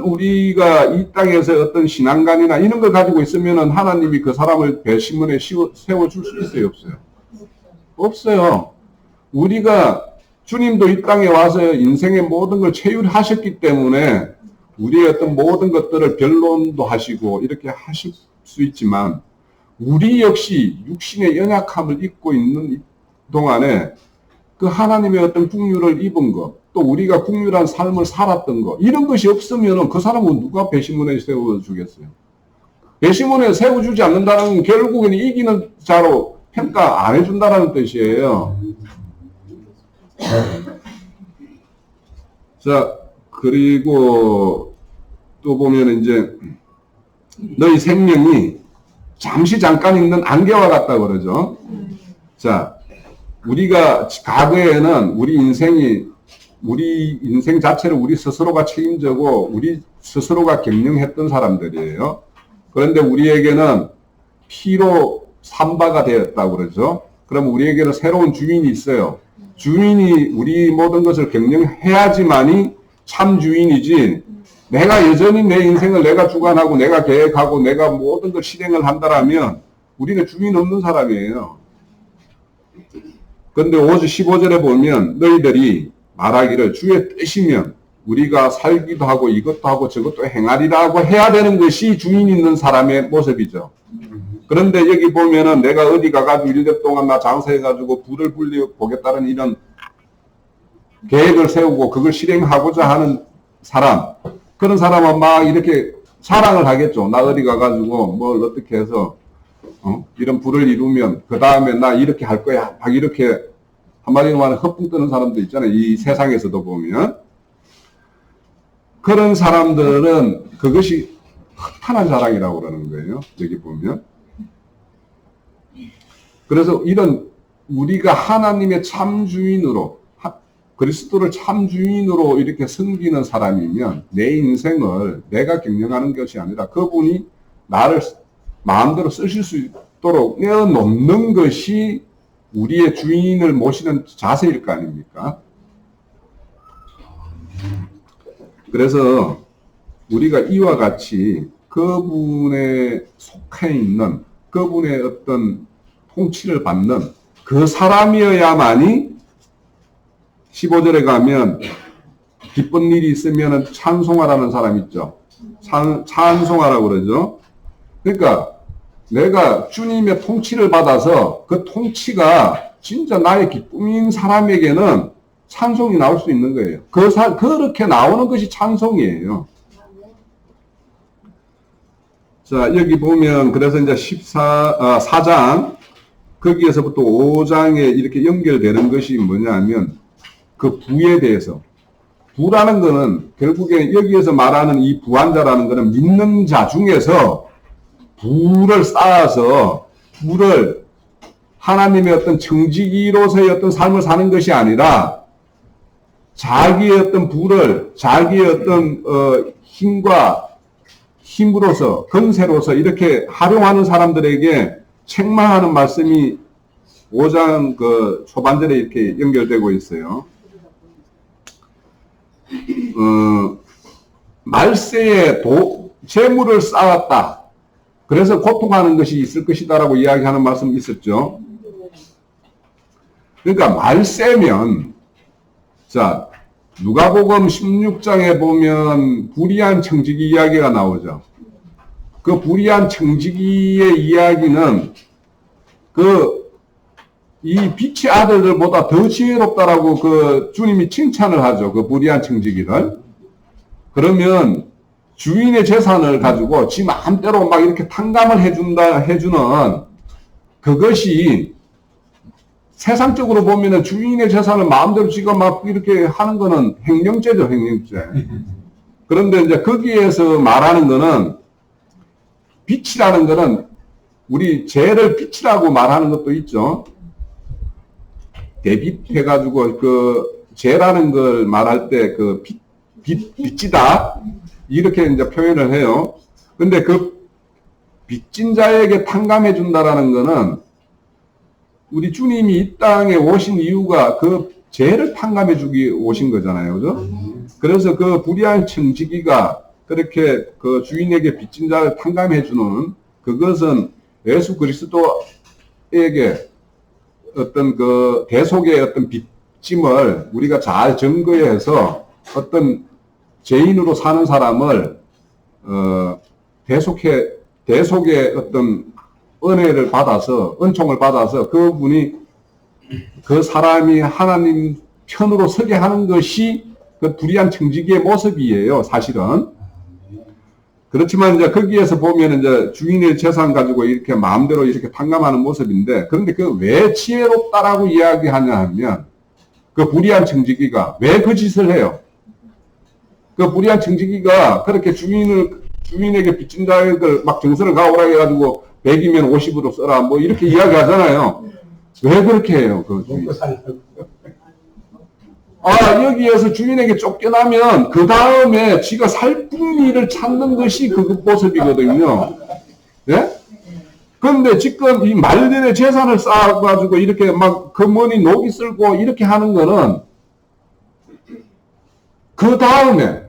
S1: 우리가 이 땅에서 어떤 신앙관이나 이런 걸 가지고 있으면은 하나님이 그 사람을 배심원에 세워줄 수 있어요, 없어요? 없어요. 우리가 주님도 이 땅에 와서 인생의 모든 걸 체휼하셨기 때문에 우리의 어떤 모든 것들을 변론도 하시고 이렇게 하실 수 있지만, 우리 역시 육신의 연약함을 입고 있는 동안에 그 하나님의 어떤 국률을 입은 것, 또 우리가 국률한 삶을 살았던 것, 이런 것이 없으면 그 사람은 누가 배심원에 세워주겠어요? 배심원에 세워주지 않는다는 건 결국에는 이기는 자로 평가 안 해준다는 뜻이에요. 자, 그리고 또 보면 이제 너희 생명이 잠시 잠깐 있는 안개와 같다 그러죠. 자, 우리가 과거에는 우리 인생 자체를 우리 스스로가 책임지고 우리 스스로가 경영했던 사람들이에요. 그런데 우리에게는 피로 삼바가 되었다고 그러죠. 그럼 우리에게는 새로운 주인이 있어요. 주인이 우리 모든 것을 경영해야지만이 참 주인이지, 내가 여전히 내 인생을 내가 주관하고 내가 계획하고 내가 모든 걸 실행을 한다라면 우리는 주인 없는 사람이에요. 그런데 15절에 보면 너희들이 말하기를 주의 뜻이면 우리가 살기도 하고 이것도 하고 저것도 행하리라고 해야 되는 것이 주인 있는 사람의 모습이죠. 그런데 여기 보면은 내가 어디 가가지고 1년 동안 나 장사해가지고 부를 불려보겠다는 이런 계획을 세우고 그걸 실행하고자 하는 사람, 그런 사람은 막 이렇게 자랑을 하겠죠. 나 어디 가가지고 뭘 어떻게 해서 이런 부를 이루면 그 다음에 나 이렇게 할 거야. 막 이렇게 한마디로 말하면 헛붕 뜨는 사람도 있잖아요. 이 세상에서도 보면. 그런 사람들은 그것이 허탄한 자랑이라고 그러는 거예요. 여기 보면. 그래서 이런 우리가 하나님의 참 주인으로, 그리스도를 참 주인으로 이렇게 섬기는 사람이면 내 인생을 내가 경영하는 것이 아니라 그분이 나를 마음대로 쓰실 수 있도록 내어놓는 것이 우리의 주인을 모시는 자세일 거 아닙니까? 그래서 우리가 이와 같이 그분에 속해 있는, 그분의 어떤 통치를 받는 그 사람이어야만이 15절에 가면 기쁜 일이 있으면 찬송하라는 사람 있죠. 찬송하라고 그러죠. 그러니까 내가 주님의 통치를 받아서 그 통치가 진짜 나의 기쁨인 사람에게는 찬송이 나올 수 있는 거예요. 그렇게 나오는 것이 찬송이에요. 자, 여기 보면 그래서 이제 4장 거기에서부터 5장에 이렇게 연결되는 것이 뭐냐면 그 부에 대해서. 부라는 거는 결국에 여기에서 말하는 이 부한자라는 거는 믿는 자 중에서 부를 쌓아서 부를 하나님의 어떤 청지기로서의 어떤 삶을 사는 것이 아니라 자기의 어떤 부를 자기의 어떤 힘으로서 건세로서 이렇게 활용하는 사람들에게 책망하는 말씀이 5장 그 초반절에 이렇게 연결되고 있어요. 말세에 재물을 쌓았다. 그래서 고통하는 것이 있을 것이다라고 이야기하는 말씀이 있었죠. 그러니까 말세면, 자, 누가복음 16장에 보면 불의한 청지기 이야기가 나오죠. 그 불의한 청지기의 이야기는 이 빛의 아들들보다 더 지혜롭다라고 그 주님이 칭찬을 하죠. 그 불의한 청지기를. 그러면 주인의 재산을 가지고 지 마음대로 막 이렇게 탕감을 해주는 그것이 세상적으로 보면은 주인의 재산을 마음대로 지가 막 이렇게 하는 거는 횡령죄죠, 횡령죄. 그런데 이제 거기에서 말하는 거는 빛이라는 거는 우리 죄를 빛이라고 말하는 것도 있죠. 대빛해가지고 그 죄라는 걸 말할 때 그 빛이다. 이렇게 이제 표현을 해요. 근데 그 빚진 자에게 탕감해 준다라는 거는 우리 주님이 이 땅에 오신 이유가 그 죄를 탕감해 주기 오신 거잖아요. 그죠? 그래서 그 불의한 청지기가 그렇게 그 주인에게 빚진 자를 탕감해 주는 그것은 예수 그리스도에게 어떤 그 대속의 어떤 빚짐을 우리가 잘 증거해서 어떤 죄인으로 사는 사람을 대속의 어떤 은혜를 받아서 은총을 받아서 그분이 그 사람이 하나님 편으로 서게 하는 것이 그 불의한 청지기의 모습이에요. 사실은. 그렇지만 이제 거기에서 보면 이제 주인의 재산 가지고 이렇게 마음대로 이렇게 탕감하는 모습인데, 그런데 그 왜 지혜롭다라고 이야기하냐 하면 그 불의한 청지기가 왜 그 짓을 해요? 그 불의한 청지기가 그렇게 주인에게 빚진 자를 막 정서를 가오라 해가지고 100이면 50으로 써라 뭐 이렇게 이야기하잖아요. 왜 그렇게 해요? 그 주인. 여기에서 주인에게 쫓겨나면 그 다음에 지가 살풍이를 찾는 것이 그 모습이거든요. 예? 그런데 지금 이 말년에 재산을 쌓아가지고 이렇게 막 금원이 녹이 쓸고 이렇게 하는 거는 그 다음에,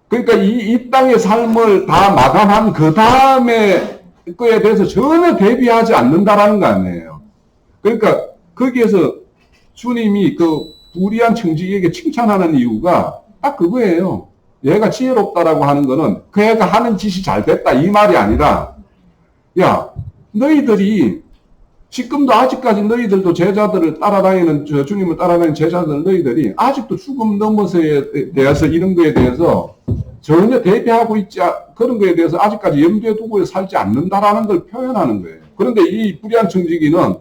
S1: 그러니까 이 땅의 삶을 다 마감한 그 다음에 거에 대해서 전혀 대비하지 않는다라는 거 아니에요. 그러니까 거기에서 주님이 그 불의한 청지기에게 칭찬하는 이유가 딱 그거예요. 얘가 지혜롭다라고 하는 거는 그 애가 하는 짓이 잘 됐다 이 말이 아니라, 야, 너희들이 지금도 아직까지 너희들도 제자들을 따라다니는, 주님을 따라다니는 제자들 너희들이 아직도 죽음 넘어서에 대해서 이런 거에 대해서 전혀 대비하고 그런 거에 대해서 아직까지 염두에 두고 살지 않는다라는 걸 표현하는 거예요. 그런데 이 불의한 청지기는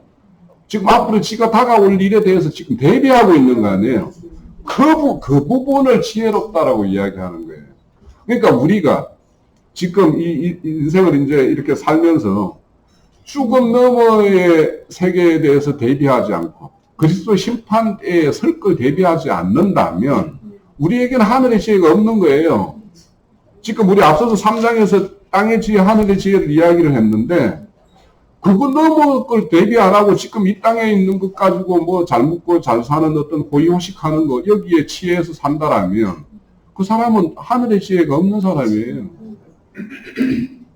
S1: 지금 앞으로 지가 다가올 일에 대해서 지금 대비하고 있는 거 아니에요. 그 부분을 지혜롭다라고 이야기하는 거예요. 그러니까 우리가 지금 이 인생을 이제 이렇게 살면서 죽음 너머의 세계에 대해서 대비하지 않고 그리스도 심판에 설 걸 대비하지 않는다면 우리에게는 하늘의 지혜가 없는 거예요. 지금 우리 앞서서 3장에서 땅의 지혜, 하늘의 지혜를 이야기를 했는데 그거 넘어 걸 대비 안 하고 지금 이 땅에 있는 것 가지고 뭐 잘 먹고 잘 사는 어떤 호의호식하는 거 여기에 취해서 산다라면 그 사람은 하늘의 지혜가 없는 사람이에요.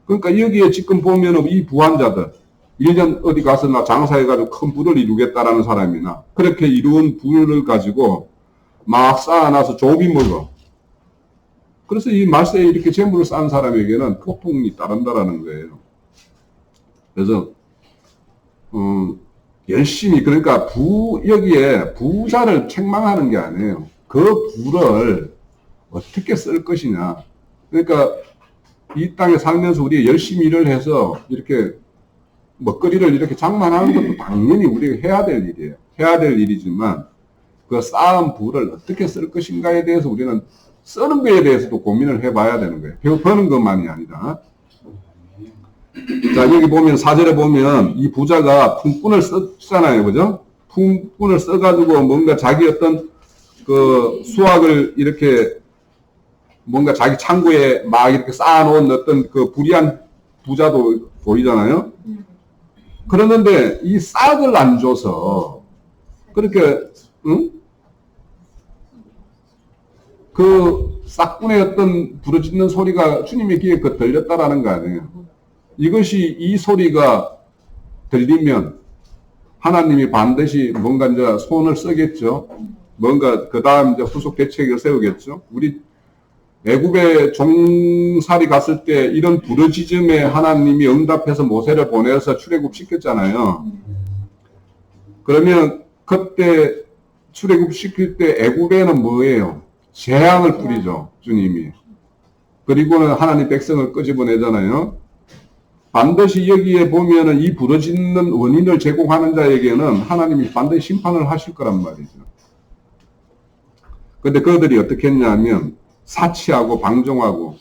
S1: 그러니까 여기에 지금 보면은 이 부한자들 1년 어디 가서 나 장사해가지고 큰 부를 이루겠다라는 사람이나 그렇게 이룬 부를 가지고 막 쌓아놔서 조비 먹어. 그래서 이 말세에 이렇게 재물을 쌓은 사람에게는 고통이 따른다라는 거예요. 그래서 열심히, 그러니까 여기에 부자를 책망하는 게 아니에요. 그 부를 어떻게 쓸 것이냐. 그러니까 이 땅에 살면서 우리가 열심히 일을 해서 이렇게 먹거리를 이렇게 장만하는 것도 당연히 우리가 해야 될 일이에요. 해야 될 일이지만 그 쌓은 부를 어떻게 쓸 것인가에 대해서 우리는 쓰는 거에 대해서도 고민을 해봐야 되는 거예요. 버는 것만이 아니라. 자, 여기 보면 4절에 보면 이 부자가 품꾼을 쓰잖아요. 그죠? 품꾼을 써가지고 뭔가 자기 어떤 그 수학을 이렇게 뭔가 자기 창고에 막 이렇게 쌓아놓은 어떤 그 불의한 부자도 보이잖아요. 그러는데 이 싹을 안 줘서 그렇게 응? 그 싹분의 어떤 부르짖는 소리가 주님의 귀에 그 들렸다라는 거 아니에요. 이것이 이 소리가 들리면 하나님이 반드시 뭔가 이제 손을 쓰겠죠. 뭔가 그 다음 이제 후속 대책을 세우겠죠. 우리 애굽에 종살이 갔을 때 이런 부르짖음에 하나님이 응답해서 모세를 보내서 출애굽 시켰잖아요. 그러면 그때 출애굽 시킬 때 애굽에는 뭐예요? 재앙을 뿌리죠, 주님이. 그리고는 하나님 백성을 끄집어내잖아요. 반드시 여기에 보면은 이 부러지는 원인을 제공하는 자에게는 하나님이 반드시 심판을 하실 거란 말이죠. 근데 그들이 어떻게 했냐면 사치하고 방종하고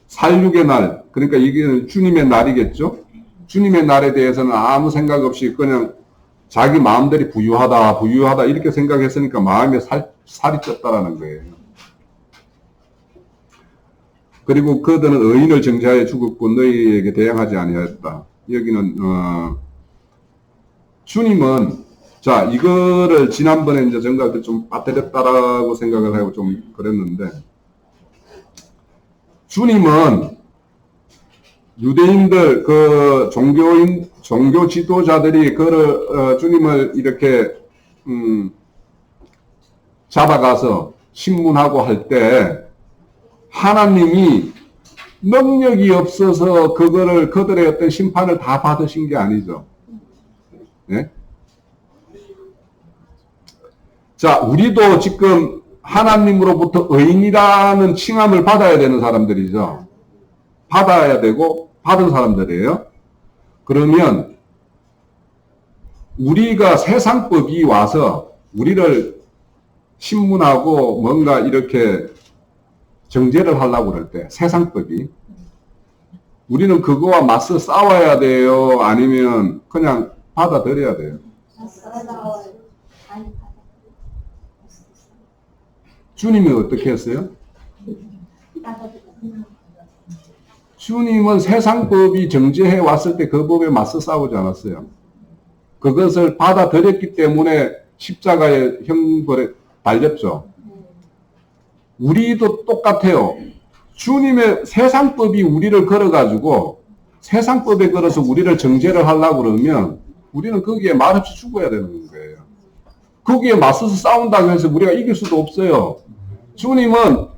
S1: 살육의 날, 그러니까 이게 주님의 날이겠죠. 주님의 날에 대해서는 아무 생각 없이 그냥 자기 마음대로 부유하다 이렇게 생각했으니까 마음에 살이 쪘다라는 거예요. 그리고 그들은 의인을 정죄하여 죽었고 너희에게 대항하지 아니하였다. 여기는 주님은 자 이거를 지난번에 이제 정말 좀 빠뜨렸다라고 생각을 하고 좀 그랬는데 주님은 유대인들 그 종교 지도자들이 그 주님을 이렇게 잡아가서 신문하고 할 때 하나님이 능력이 없어서 그거를 그들의 어떤 심판을 다 받으신 게 아니죠. 네? 자, 우리도 지금 하나님으로부터 의인이라는 칭함을 받아야 되는 사람들이죠. 받아야 되고 받은 사람들이에요. 그러면 우리가 세상법이 와서 우리를 신문하고 뭔가 이렇게 정죄를 하려고 그럴 때 세상법이 우리는 그거와 맞서 싸워야 돼요? 아니면 그냥 받아들여야 돼요? 주님이 어떻게 했어요? 주님은 세상법이 정죄해 왔을 때 그 법에 맞서 싸우지 않았어요. 그것을 받아들였기 때문에 십자가의 형벌에 달렸죠. 우리도 똑같아요. 주님의 세상법이 우리를 걸어가지고 세상법에 걸어서 우리를 정죄를 하려고 그러면 우리는 거기에 말없이 죽어야 되는 거예요. 거기에 맞서서 싸운다고 해서 우리가 이길 수도 없어요. 주님은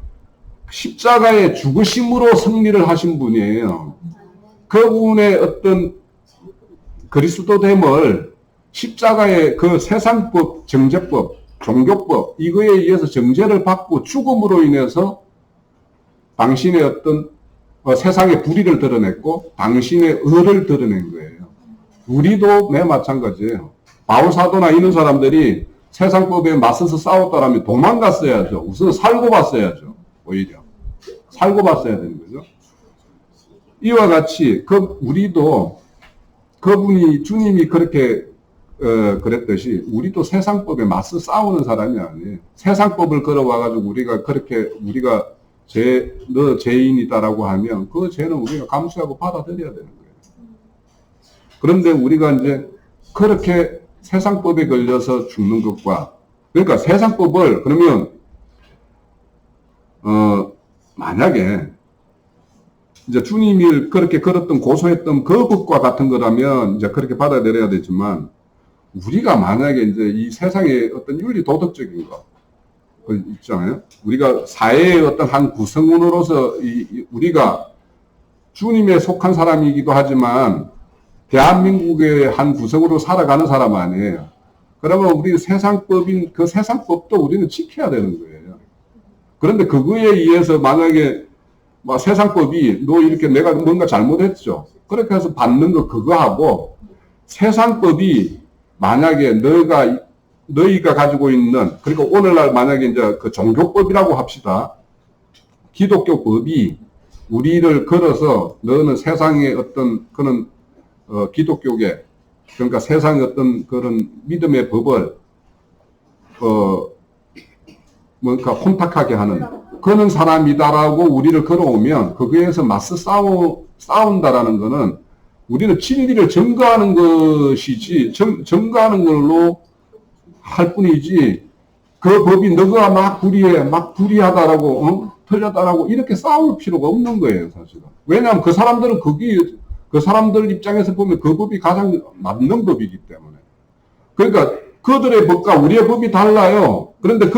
S1: 십자가의 죽으심으로 승리를 하신 분이에요. 그분의 어떤 그리스도됨을 십자가의 그 세상법, 정죄법, 종교법 이거에 의해서 정죄를 받고 죽음으로 인해서 당신의 어떤 세상의 불의를 드러냈고 당신의 의를 드러낸 거예요. 우리도 매 마찬가지예요. 바울사도나 이런 사람들이 세상법에 맞서서 싸웠다라면 도망갔어야죠. 우선 살고 봤어야죠. 오히려 살고 봤어야 되는 거죠. 이와 같이 우리도 그분이 주님이 그렇게 그랬듯이 우리도 세상법에 맞서 싸우는 사람이 아니에요. 세상법을 걸어와가지고 우리가 그렇게 우리가 너 죄인이다라고 하면 그 죄는 우리가 감수하고 받아들여야 되는 거예요. 그런데 우리가 이제 그렇게 세상법에 걸려서 죽는 것과 그러니까 세상법을 그러면 만약에 이제 주님이 그렇게 걸었던 고소했던 그 법과 같은 거라면 이제 그렇게 받아들여야 되지만 우리가 만약에 이제 이 세상의 어떤 윤리 도덕적인 거 있잖아요. 우리가 사회의 어떤 한 구성원으로서 우리가 주님에 속한 사람이기도 하지만 대한민국의 한 구성으로 살아가는 사람 아니에요. 그러면 우리 세상법인 그 세상법도 우리는 지켜야 되는 거예요. 그런데 그거에 의해서 만약에 뭐 세상법이 너 이렇게 내가 뭔가 잘못했죠. 그렇게 해서 받는 거 그거 하고 세상법이 만약에 너희가 가지고 있는 그리고 오늘날 만약에 이제 그 종교법이라고 합시다. 기독교 법이 우리를 걸어서 너는 세상의 어떤 그런 기독교계 그러니까 세상의 어떤 그런 믿음의 법을 뭔가 혼탁하게 하는 그런 사람이다라고 우리를 걸어오면 거기에서 맞서 싸운다라는 거는 우리는 진리를 증거하는 것이지 증거하는 걸로 할 뿐이지 그 법이 너가 막 불의해 막 불의하다라고 틀렸다라고 이렇게 싸울 필요가 없는 거예요 사실은. 왜냐하면 그 사람들은 그 사람들 입장에서 보면 그 법이 가장 맞는 법이기 때문에. 그러니까 그들의 법과 우리의 법이 달라요. 그런데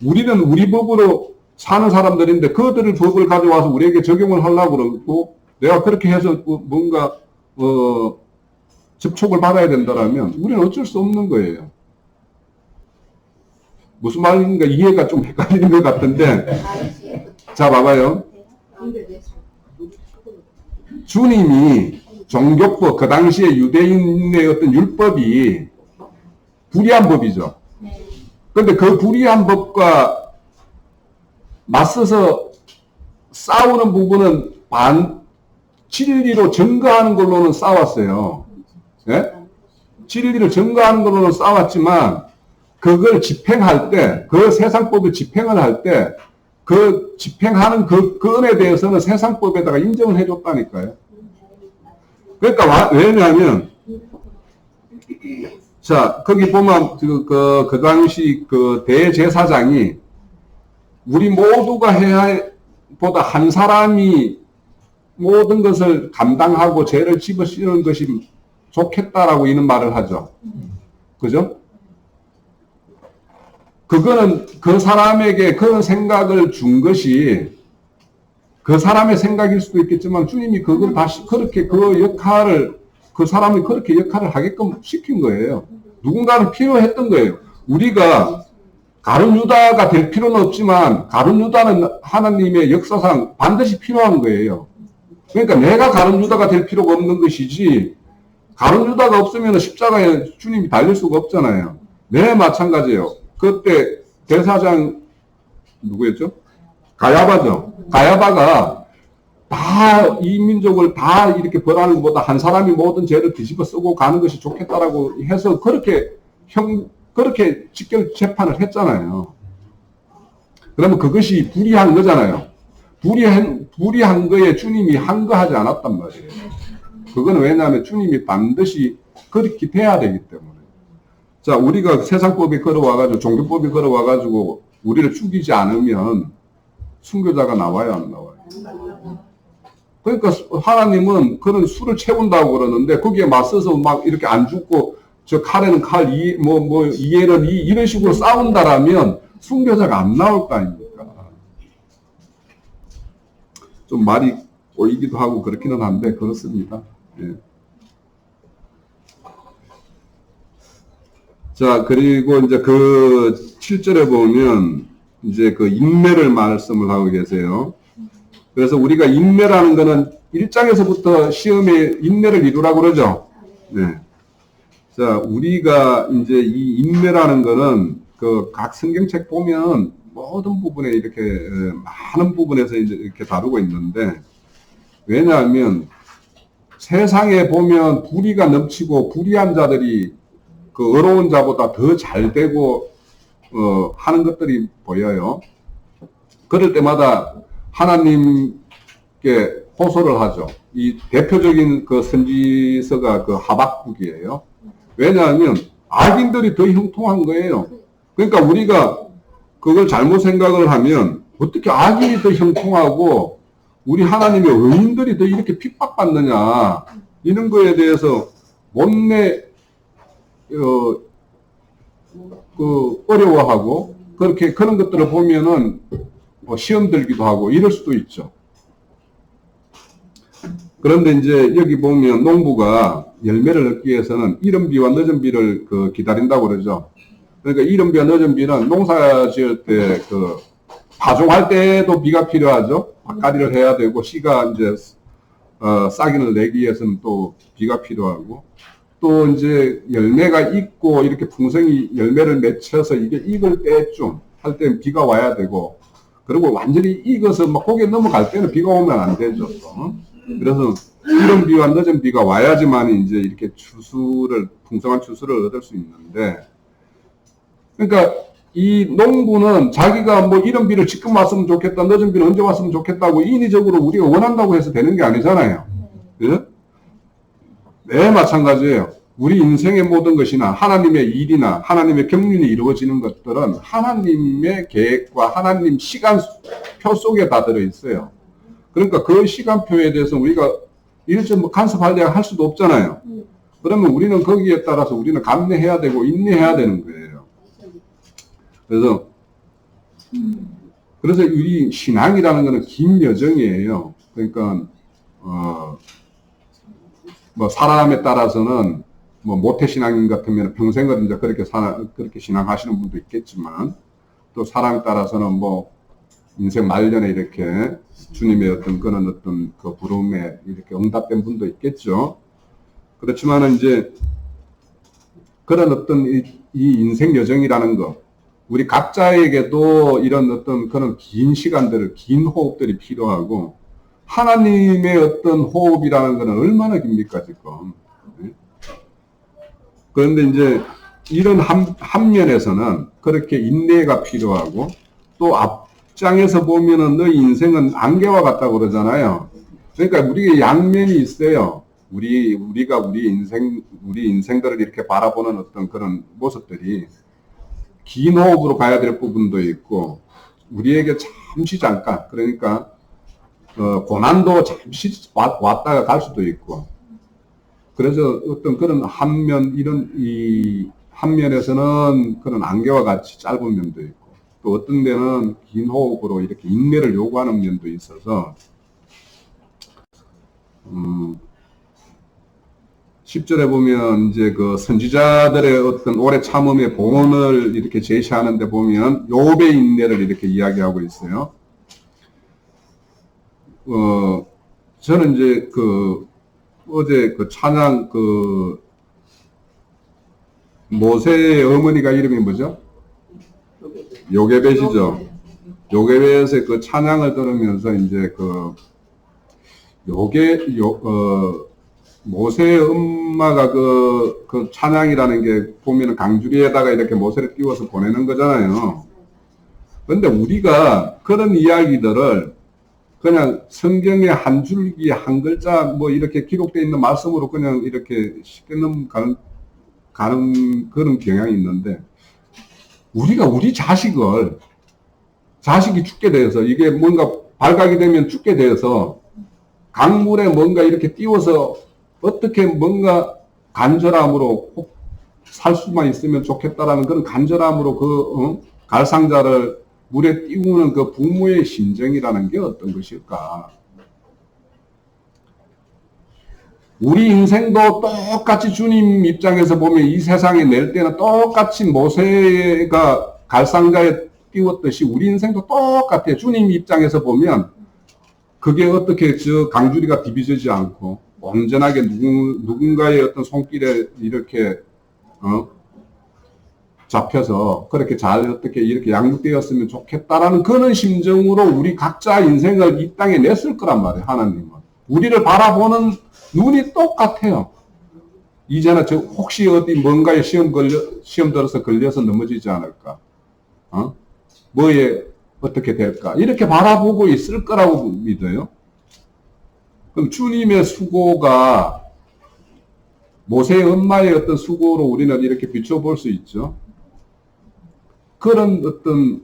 S1: 우리는 우리 법으로 사는 사람들인데 그들의 법을 가져와서 우리에게 적용을 하려고 그러고 내가 그렇게 해서 뭔가 접촉을 받아야 된다라면 우리는 어쩔 수 없는 거예요. 무슨 말인가 이해가 좀 헷갈리는 것 같은데 자 봐봐요. 주님이 종교법 그 당시에 유대인의 어떤 율법이 불의한 법이죠. 그런데 그 불의한 법과 맞서서 싸우는 부분은 진리로 증거하는 걸로는 싸웠어요. 예? 진리를 증거하는 걸로는 싸웠지만 그걸 집행할 때, 그 세상법을 집행을 할 때, 그 집행하는 그 건에 대해서는 세상법에다가 인정을 해줬다니까요. 그러니까 왜냐하면 자 거기 보면 그 당시 그 대제사장이 우리 모두가 해야 보다 한 사람이 모든 것을 감당하고 죄를 집어씌우는 것이 좋겠다라고 이런 말을 하죠. 그죠? 그거는 그 사람에게 그런 생각을 준 것이 그 사람의 생각일 수도 있겠지만 주님이 그걸 다시 그렇게 그 역할을 그 사람이 그렇게 역할을 하게끔 시킨 거예요. 누군가는 필요했던 거예요. 우리가 가룟 유다가 될 필요는 없지만 가룟 유다는 하나님의 역사상 반드시 필요한 거예요. 그러니까 내가 가룟 유다가 될 필요가 없는 것이지 가룟 유다가 없으면 십자가에 주님이 달릴 수가 없잖아요. 네, 마찬가지예요. 그때 대사장 누구였죠? 가야바죠. 가야바가 다 이 민족을 다 이렇게 벌하는 것보다 한 사람이 모든 죄를 뒤집어 쓰고 가는 것이 좋겠다라고 해서 그렇게 직결 재판을 했잖아요. 그러면 그것이 불의한 거잖아요. 불의한 거에 주님이 항거하지 않았단 말이에요. 그거는 왜냐하면 주님이 반드시 그렇게 돼야 되기 때문에. 자, 우리가 세상법이 걸어와가지고, 종교법이 걸어와가지고, 우리를 죽이지 않으면, 순교자가 나와요, 안 나와요? 그러니까 하나님은 그런 수를 채운다고 그러는데, 거기에 맞서서 막 이렇게 안 죽고, 저 칼에는 칼, 이에는 이런 식으로 싸운다라면, 순교자가 안 나올 거 아닙니까? 좀 말이 꼬이기도 하고 그렇기는 한데, 그렇습니다. 예. 자, 그리고 이제 그 7절에 보면 이제 그 인내를 말씀을 하고 계세요. 그래서 우리가 인내라는 거는 1장에서부터 시험에 인내를 이루라고 그러죠. 네. 자, 우리가 이제 이 인내라는 거는 그 각 성경책 보면 모든 부분에 이렇게 많은 부분에서 이제 이렇게 다루고 있는데 왜냐하면 세상에 보면 불의가 넘치고 불의한 자들이 그 어려운 자보다 더 잘 되고 하는 것들이 보여요. 그럴 때마다 하나님께 호소를 하죠. 이 대표적인 그 선지서가 그 하박국이에요. 왜냐하면 악인들이 더 형통한 거예요. 그러니까 우리가 그걸 잘못 생각을 하면 어떻게 악인이 더 형통하고 우리 하나님의 의인들이 더 이렇게 핍박받느냐 이런 거에 대해서 못내 어려워하고, 그런 것들을 보면은, 시험 들기도 하고, 이럴 수도 있죠. 그런데 이제 여기 보면 농부가 열매를 얻기 위해서는 이른 비와 늦은 비를 기다린다고 그러죠. 그러니까 이른 비와 늦은 비는 농사 지을 때, 파종할 때도 비가 필요하죠. 밭갈이를 해야 되고, 씨가 이제, 싹인을 내기 위해서는 또 비가 필요하고, 또 이제 열매가 익고 이렇게 풍성히 열매를 맺혀서 이게 익을 때쯤 할 때는 비가 와야 되고 그리고 완전히 익어서 막 고개 넘어갈 때는 비가 오면 안 되죠. 또. 그래서 이른 비와 늦은 비가 와야지만 이제 이렇게 풍성한 추수를 얻을 수 있는데 그러니까 이 농부는 자기가 뭐 이런 비를 지금 왔으면 좋겠다, 늦은 비는 언제 왔으면 좋겠다고 인위적으로 우리가 원한다고 해서 되는 게 아니잖아요. 그죠? 네, 마찬가지예요. 우리 인생의 모든 것이나 하나님의 일이나 하나님의 경륜이 이루어지는 것들은 하나님의 계획과 하나님 시간표 속에 다 들어있어요. 그러니까 그 시간표에 대해서 우리가 일절 뭐 간섭하려고 할 수도 없잖아요. 그러면 우리는 거기에 따라서 우리는 감내해야 되고 인내해야 되는 거예요. 그래서 이 신앙이라는 것은 긴 여정이에요. 그러니까 뭐 사람에 따라서는 뭐 모태신앙인 같으면 평생을 이제 그렇게 신앙하시는 분도 있겠지만, 또 사람에 따라서는 뭐 인생 말년에 이렇게 주님의 어떤 그런 어떤 그 부름에 이렇게 응답된 분도 있겠죠. 그렇지만은 이제 그런 어떤 이 인생 여정이라는 거, 우리 각자에게도 이런 어떤 그런 긴 시간들을, 긴 호흡들이 필요하고, 하나님의 어떤 호흡이라는 것은 얼마나 깁니까, 지금. 그런데 이제 이런 한 면에서는 그렇게 인내가 필요하고, 또 앞장에서 보면은 너희 인생은 안개와 같다고 그러잖아요. 그러니까 우리의 양면이 있어요. 우리가 우리 인생들을 이렇게 바라보는 어떤 그런 모습들이 긴 호흡으로 가야 될 부분도 있고, 우리에게 잠시 잠깐, 그러니까 고난도 잠시 왔다가 갈 수도 있고, 그래서 어떤 그런 이 한면에서는 그런 안개와 같이 짧은 면도 있고, 또 어떤 데는 긴 호흡으로 이렇게 인내를 요구하는 면도 있어서, 10절에 보면 이제 그 선지자들의 어떤 오래 참음의 본을 이렇게 제시하는데 보면 욥의 인내를 이렇게 이야기하고 있어요. 저는 이제 어제 찬양 모세의 어머니가 이름이 뭐죠? 요게벳이죠. 요게벳의 그 찬양을 들으면서 이제 모세의 엄마가 그 찬양이라는 게 보면은 강주리에다가 이렇게 모세를 띄워서 보내는 거잖아요. 그런데 우리가 그런 이야기들을 그냥 성경의 한 줄기 한 글자 뭐 이렇게 기록되어 있는 말씀으로 그냥 이렇게 쉽게 넘가는 그런 경향이 있는데, 우리가 우리 자식이 죽게 되어서, 이게 뭔가 발각이 되면 죽게 되어서 강물에 뭔가 이렇게 띄워서 어떻게 뭔가 간절함으로 꼭 살 수만 있으면 좋겠다라는 그런 간절함으로 갈상자를 물에 띄우는 그 부모의 심정이라는 게 어떤 것일까? 우리 인생도 똑같이 주님 입장에서 보면 이 세상에 낼 때는 똑같이 모세가 갈상자에 띄웠듯이 우리 인생도 똑같아요. 주님 입장에서 보면 그게 어떻게 강주리가 디비지지 않고 온전하게 누군가의 어떤 손길에 이렇게 잡혀서 그렇게 잘 어떻게 이렇게 양육되었으면 좋겠다라는 그런 심정으로 우리 각자 인생을 이 땅에 냈을 거란 말이에요. 하나님은 우리를 바라보는 눈이 똑같아요. 이제는 혹시 어디 뭔가에 시험 들어서 걸려서 넘어지지 않을까? 뭐에 어떻게 될까? 이렇게 바라보고 있을 거라고 믿어요. 그럼 주님의 수고가 모세의 엄마의 어떤 수고로 우리는 이렇게 비춰볼 수 있죠. 그런 어떤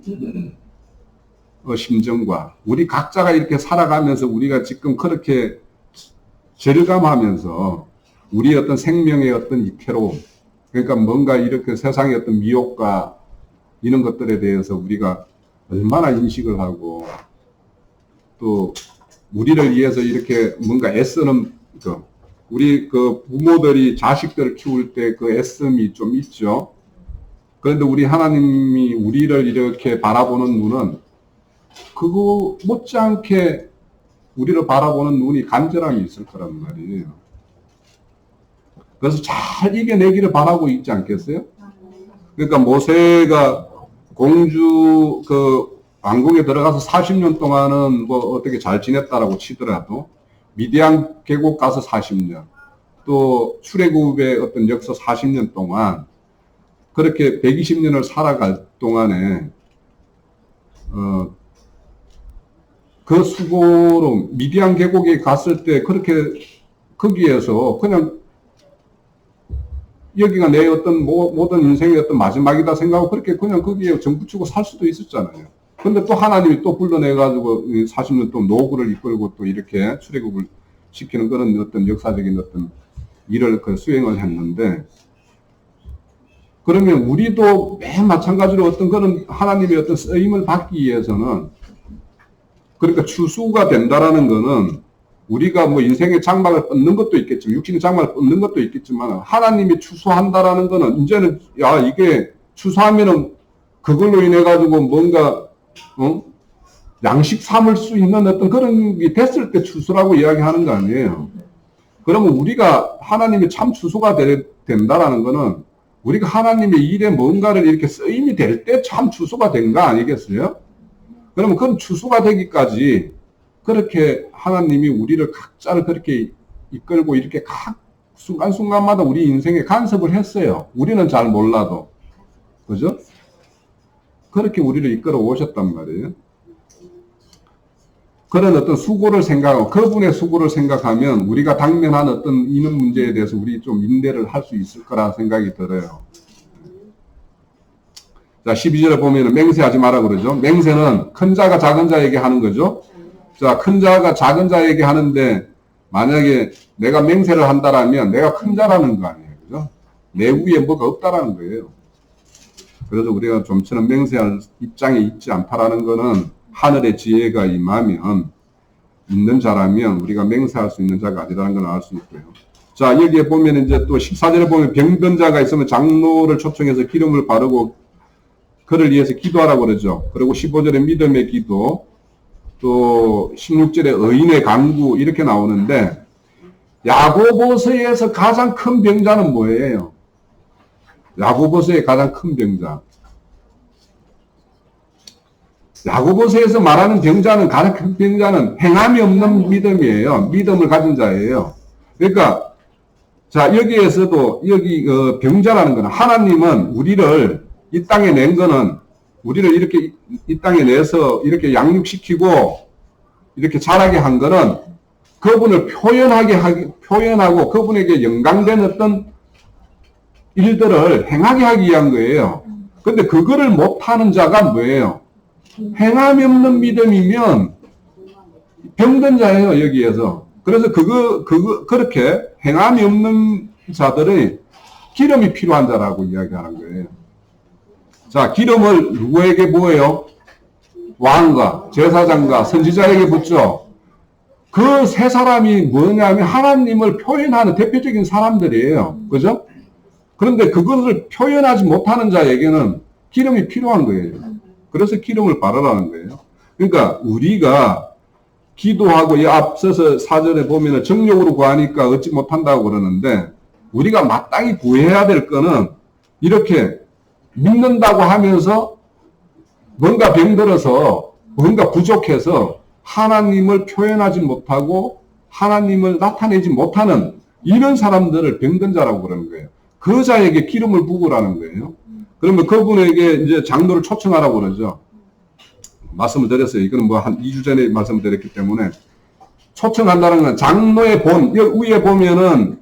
S1: 심정과 우리 각자가 이렇게 살아가면서 우리가 지금 그렇게 절감하면서 우리 어떤 생명의 어떤 이태로움, 그러니까 뭔가 이렇게 세상의 어떤 미혹과 이런 것들에 대해서 우리가 얼마나 인식을 하고, 또 우리를 위해서 이렇게 뭔가 애쓰는 우리 부모들이 자식들을 키울 때 그 애씀이 좀 있죠. 그런데 우리 하나님이 우리를 이렇게 바라보는 눈은 그거 못지않게 우리를 바라보는 눈이 간절함이 있을 거란 말이에요. 그래서 잘 이겨내기를 바라고 있지 않겠어요? 그러니까 모세가 공주 왕궁에 들어가서 40년 동안은 뭐 어떻게 잘 지냈다라고 치더라도 미디안 계곡 가서 40년, 또 출애굽의 어떤 역사 40년 동안 그렇게 120년을 살아갈 동안에 그 수고로 미디안 계곡에 갔을 때 그렇게 거기에서 그냥 여기가 내 어떤 모든 인생의 어떤 마지막이다 생각하고 그렇게 그냥 거기에 정붙이고 살 수도 있었잖아요. 근데 또 하나님이 또 불러내가지고 40년 또 노구를 이끌고 또 이렇게 출애굽을 시키는 그런 어떤 역사적인 어떤 일을 그 수행을 했는데, 그러면 우리도 맨 마찬가지로 어떤 그런 하나님의 어떤 쓰임을 받기 위해서는, 그러니까 추수가 된다라는 거는 우리가 뭐 인생의 장막을 뻗는 것도 있겠지만, 육신의 장막을 뻗는 것도 있겠지만, 하나님이 추수한다라는 거는 이제는 야 이게 추수하면은 그걸로 인해 가지고 뭔가 양식 삼을 수 있는 어떤 그런 게 됐을 때 추수라고 이야기하는 거 아니에요. 그러면 우리가 하나님이 참 추수가 된다라는 거는 우리가 하나님의 일에 뭔가를 이렇게 쓰임이 될 때 참 추수가 된 거 아니겠어요? 그러면 그런 추수가 되기까지 그렇게 하나님이 우리를 각자를 그렇게 이끌고 이렇게 각 순간순간마다 우리 인생에 간섭을 했어요. 우리는 잘 몰라도. 그죠? 그렇게 우리를 이끌어 오셨단 말이에요. 그런 어떤 수고를 생각하고, 그분의 수고를 생각하면 우리가 당면한 어떤 이런 문제에 대해서 우리 좀 인내를 할 수 있을 거라 생각이 들어요. 자, 12절에 보면은 맹세하지 마라 그러죠. 맹세는 큰 자가 작은 자에게 하는 거죠. 자, 큰 자가 작은 자에게 하는데, 만약에 내가 맹세를 한다라면 내가 큰 자라는 거 아니에요. 그죠? 내 위에 뭐가 없다라는 거예요. 그래서 우리가 좀처럼 맹세할 입장에 있지 않다라는 거는 하늘의 지혜가 임하면 있는 자라면 우리가 맹세할 수 있는 자가 아니라는 걸 알 수 있고요. 자, 여기에 보면 이제 또 14절에 보면 병든 자가 있으면 장로를 초청해서 기름을 바르고 그를 위해서 기도하라고 그러죠. 그리고 15절에 믿음의 기도, 또 16절에 의인의 간구 이렇게 나오는데, 야고보서에서 가장 큰 병자는 뭐예요? 야고보서의 가장 큰 병자. 야고보서에서 말하는 병자는, 가장 큰 병자는 행함이 없는 믿음이에요. 믿음을 가진 자예요. 그러니까 자, 여기에서도 여기 병자라는 거는, 하나님은 우리를 이 땅에 낸 거는, 우리를 이렇게 이 땅에 내서 이렇게 양육시키고 이렇게 자라게 한 거는 그분을 표현하고 그분에게 영광된 어떤 일들을 행하게 하기 위한 거예요. 근데 그거를 못하는 자가 뭐예요? 행함이 없는 믿음이면 병든 자예요, 여기에서. 그래서 그렇게 행함이 없는 자들의 기름이 필요한 자라고 이야기하는 거예요. 자, 기름을 누구에게 부어요? 왕과 제사장과 선지자에게 붓죠. 그 세 사람이 뭐냐면 하나님을 표현하는 대표적인 사람들이에요. 그죠? 그런데 그것을 표현하지 못하는 자에게는 기름이 필요한 거예요. 그래서 기름을 바르라는 거예요. 그러니까 우리가 기도하고, 이 앞서서 4절에 보면 정욕으로 구하니까 얻지 못한다고 그러는데, 우리가 마땅히 구해야 될 거는 이렇게 믿는다고 하면서 뭔가 병들어서 뭔가 부족해서 하나님을 표현하지 못하고 하나님을 나타내지 못하는 이런 사람들을 병든 자라고 그러는 거예요. 그 자에게 기름을 부으라는 거예요. 그러면 그분에게 이제 장로를 초청하라고 그러죠. 말씀을 드렸어요. 이거는 뭐 한 2주 전에 말씀을 드렸기 때문에, 초청한다는 건 장로의 본, 위에 보면은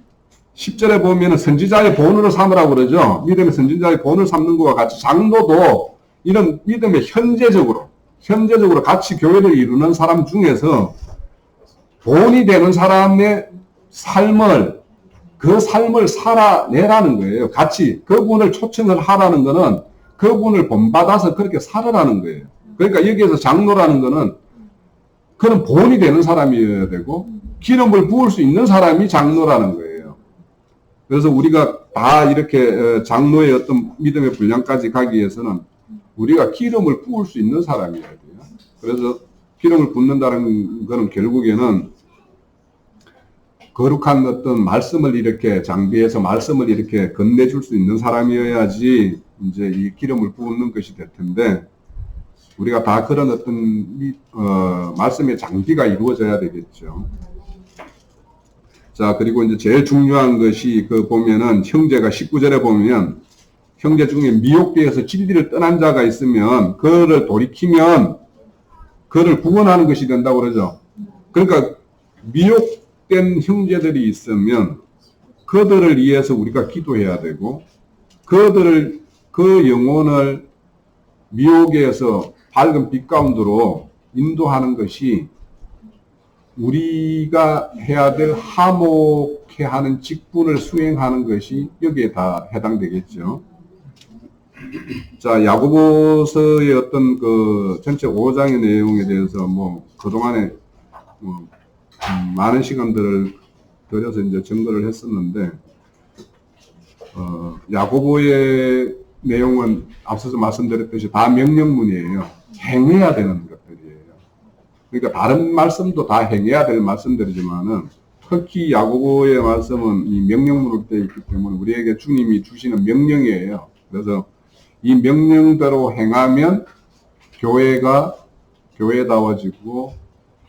S1: 10절에 보면은 선지자의 본으로 삼으라고 그러죠. 믿음의 선지자의 본을 삼는 것과 같이 장로도 이런 믿음의 현재적으로 같이 교회를 이루는 사람 중에서 본이 되는 사람의 그 삶을 살아내라는 거예요. 같이 그분을 초청을 하라는 거는 그분을 본받아서 그렇게 살아라는 거예요. 그러니까 여기에서 장로라는 거는 그런 본이 되는 사람이어야 되고, 기름을 부을 수 있는 사람이 장로라는 거예요. 그래서 우리가 다 이렇게 장로의 어떤 믿음의 분량까지 가기 위해서는 우리가 기름을 부을 수 있는 사람이어야 돼요. 그래서 기름을 붓는다는 거는 결국에는 거룩한 어떤 말씀을 이렇게 장비해서 말씀을 이렇게 건네줄 수 있는 사람이어야지 이제 이 기름을 부는 것이 될 텐데, 우리가 다 그런 어떤 말씀의 장비가 이루어져야 되겠죠. 자, 그리고 이제 제일 중요한 것이 보면은 형제가 19절에 보면 형제 중에 미혹되어서 진리를 떠난 자가 있으면 그를 돌이키면 그를 구원하는 것이 된다고 그러죠. 그러니까 미혹된 형제들이 있으면 그들을 위해서 우리가 기도해야 되고 그 영혼을 미혹에서 밝은 빛 가운데로 인도하는 것이 우리가 해야 될 화목해 하는 직분을 수행하는 것이 여기에 다 해당되겠죠. 자, 야고보서의 어떤 그 전체 5장의 내용에 대해서 뭐 그동안에 많은 시간들을 들여서 이제 증거를 했었는데, 야고보의 내용은 앞서서 말씀드렸듯이 다 명령문이에요. 행해야 되는 것들이에요. 그러니까 다른 말씀도 다 행해야 될 말씀들이지만은 특히 야고보의 말씀은 이 명령문으로 되어 있기 때문에 우리에게 주님이 주시는 명령이에요. 그래서 이 명령대로 행하면 교회다워지고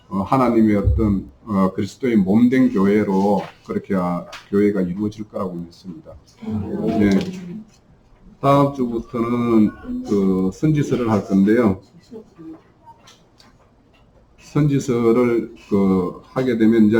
S1: 하나님의 어떤 그리스도의 몸된 교회로 그렇게 교회가 이루어질 거라고 믿습니다. 네. 다음 주부터는 그 선지서를 할 건데요. 선지서를 하게 되면 이제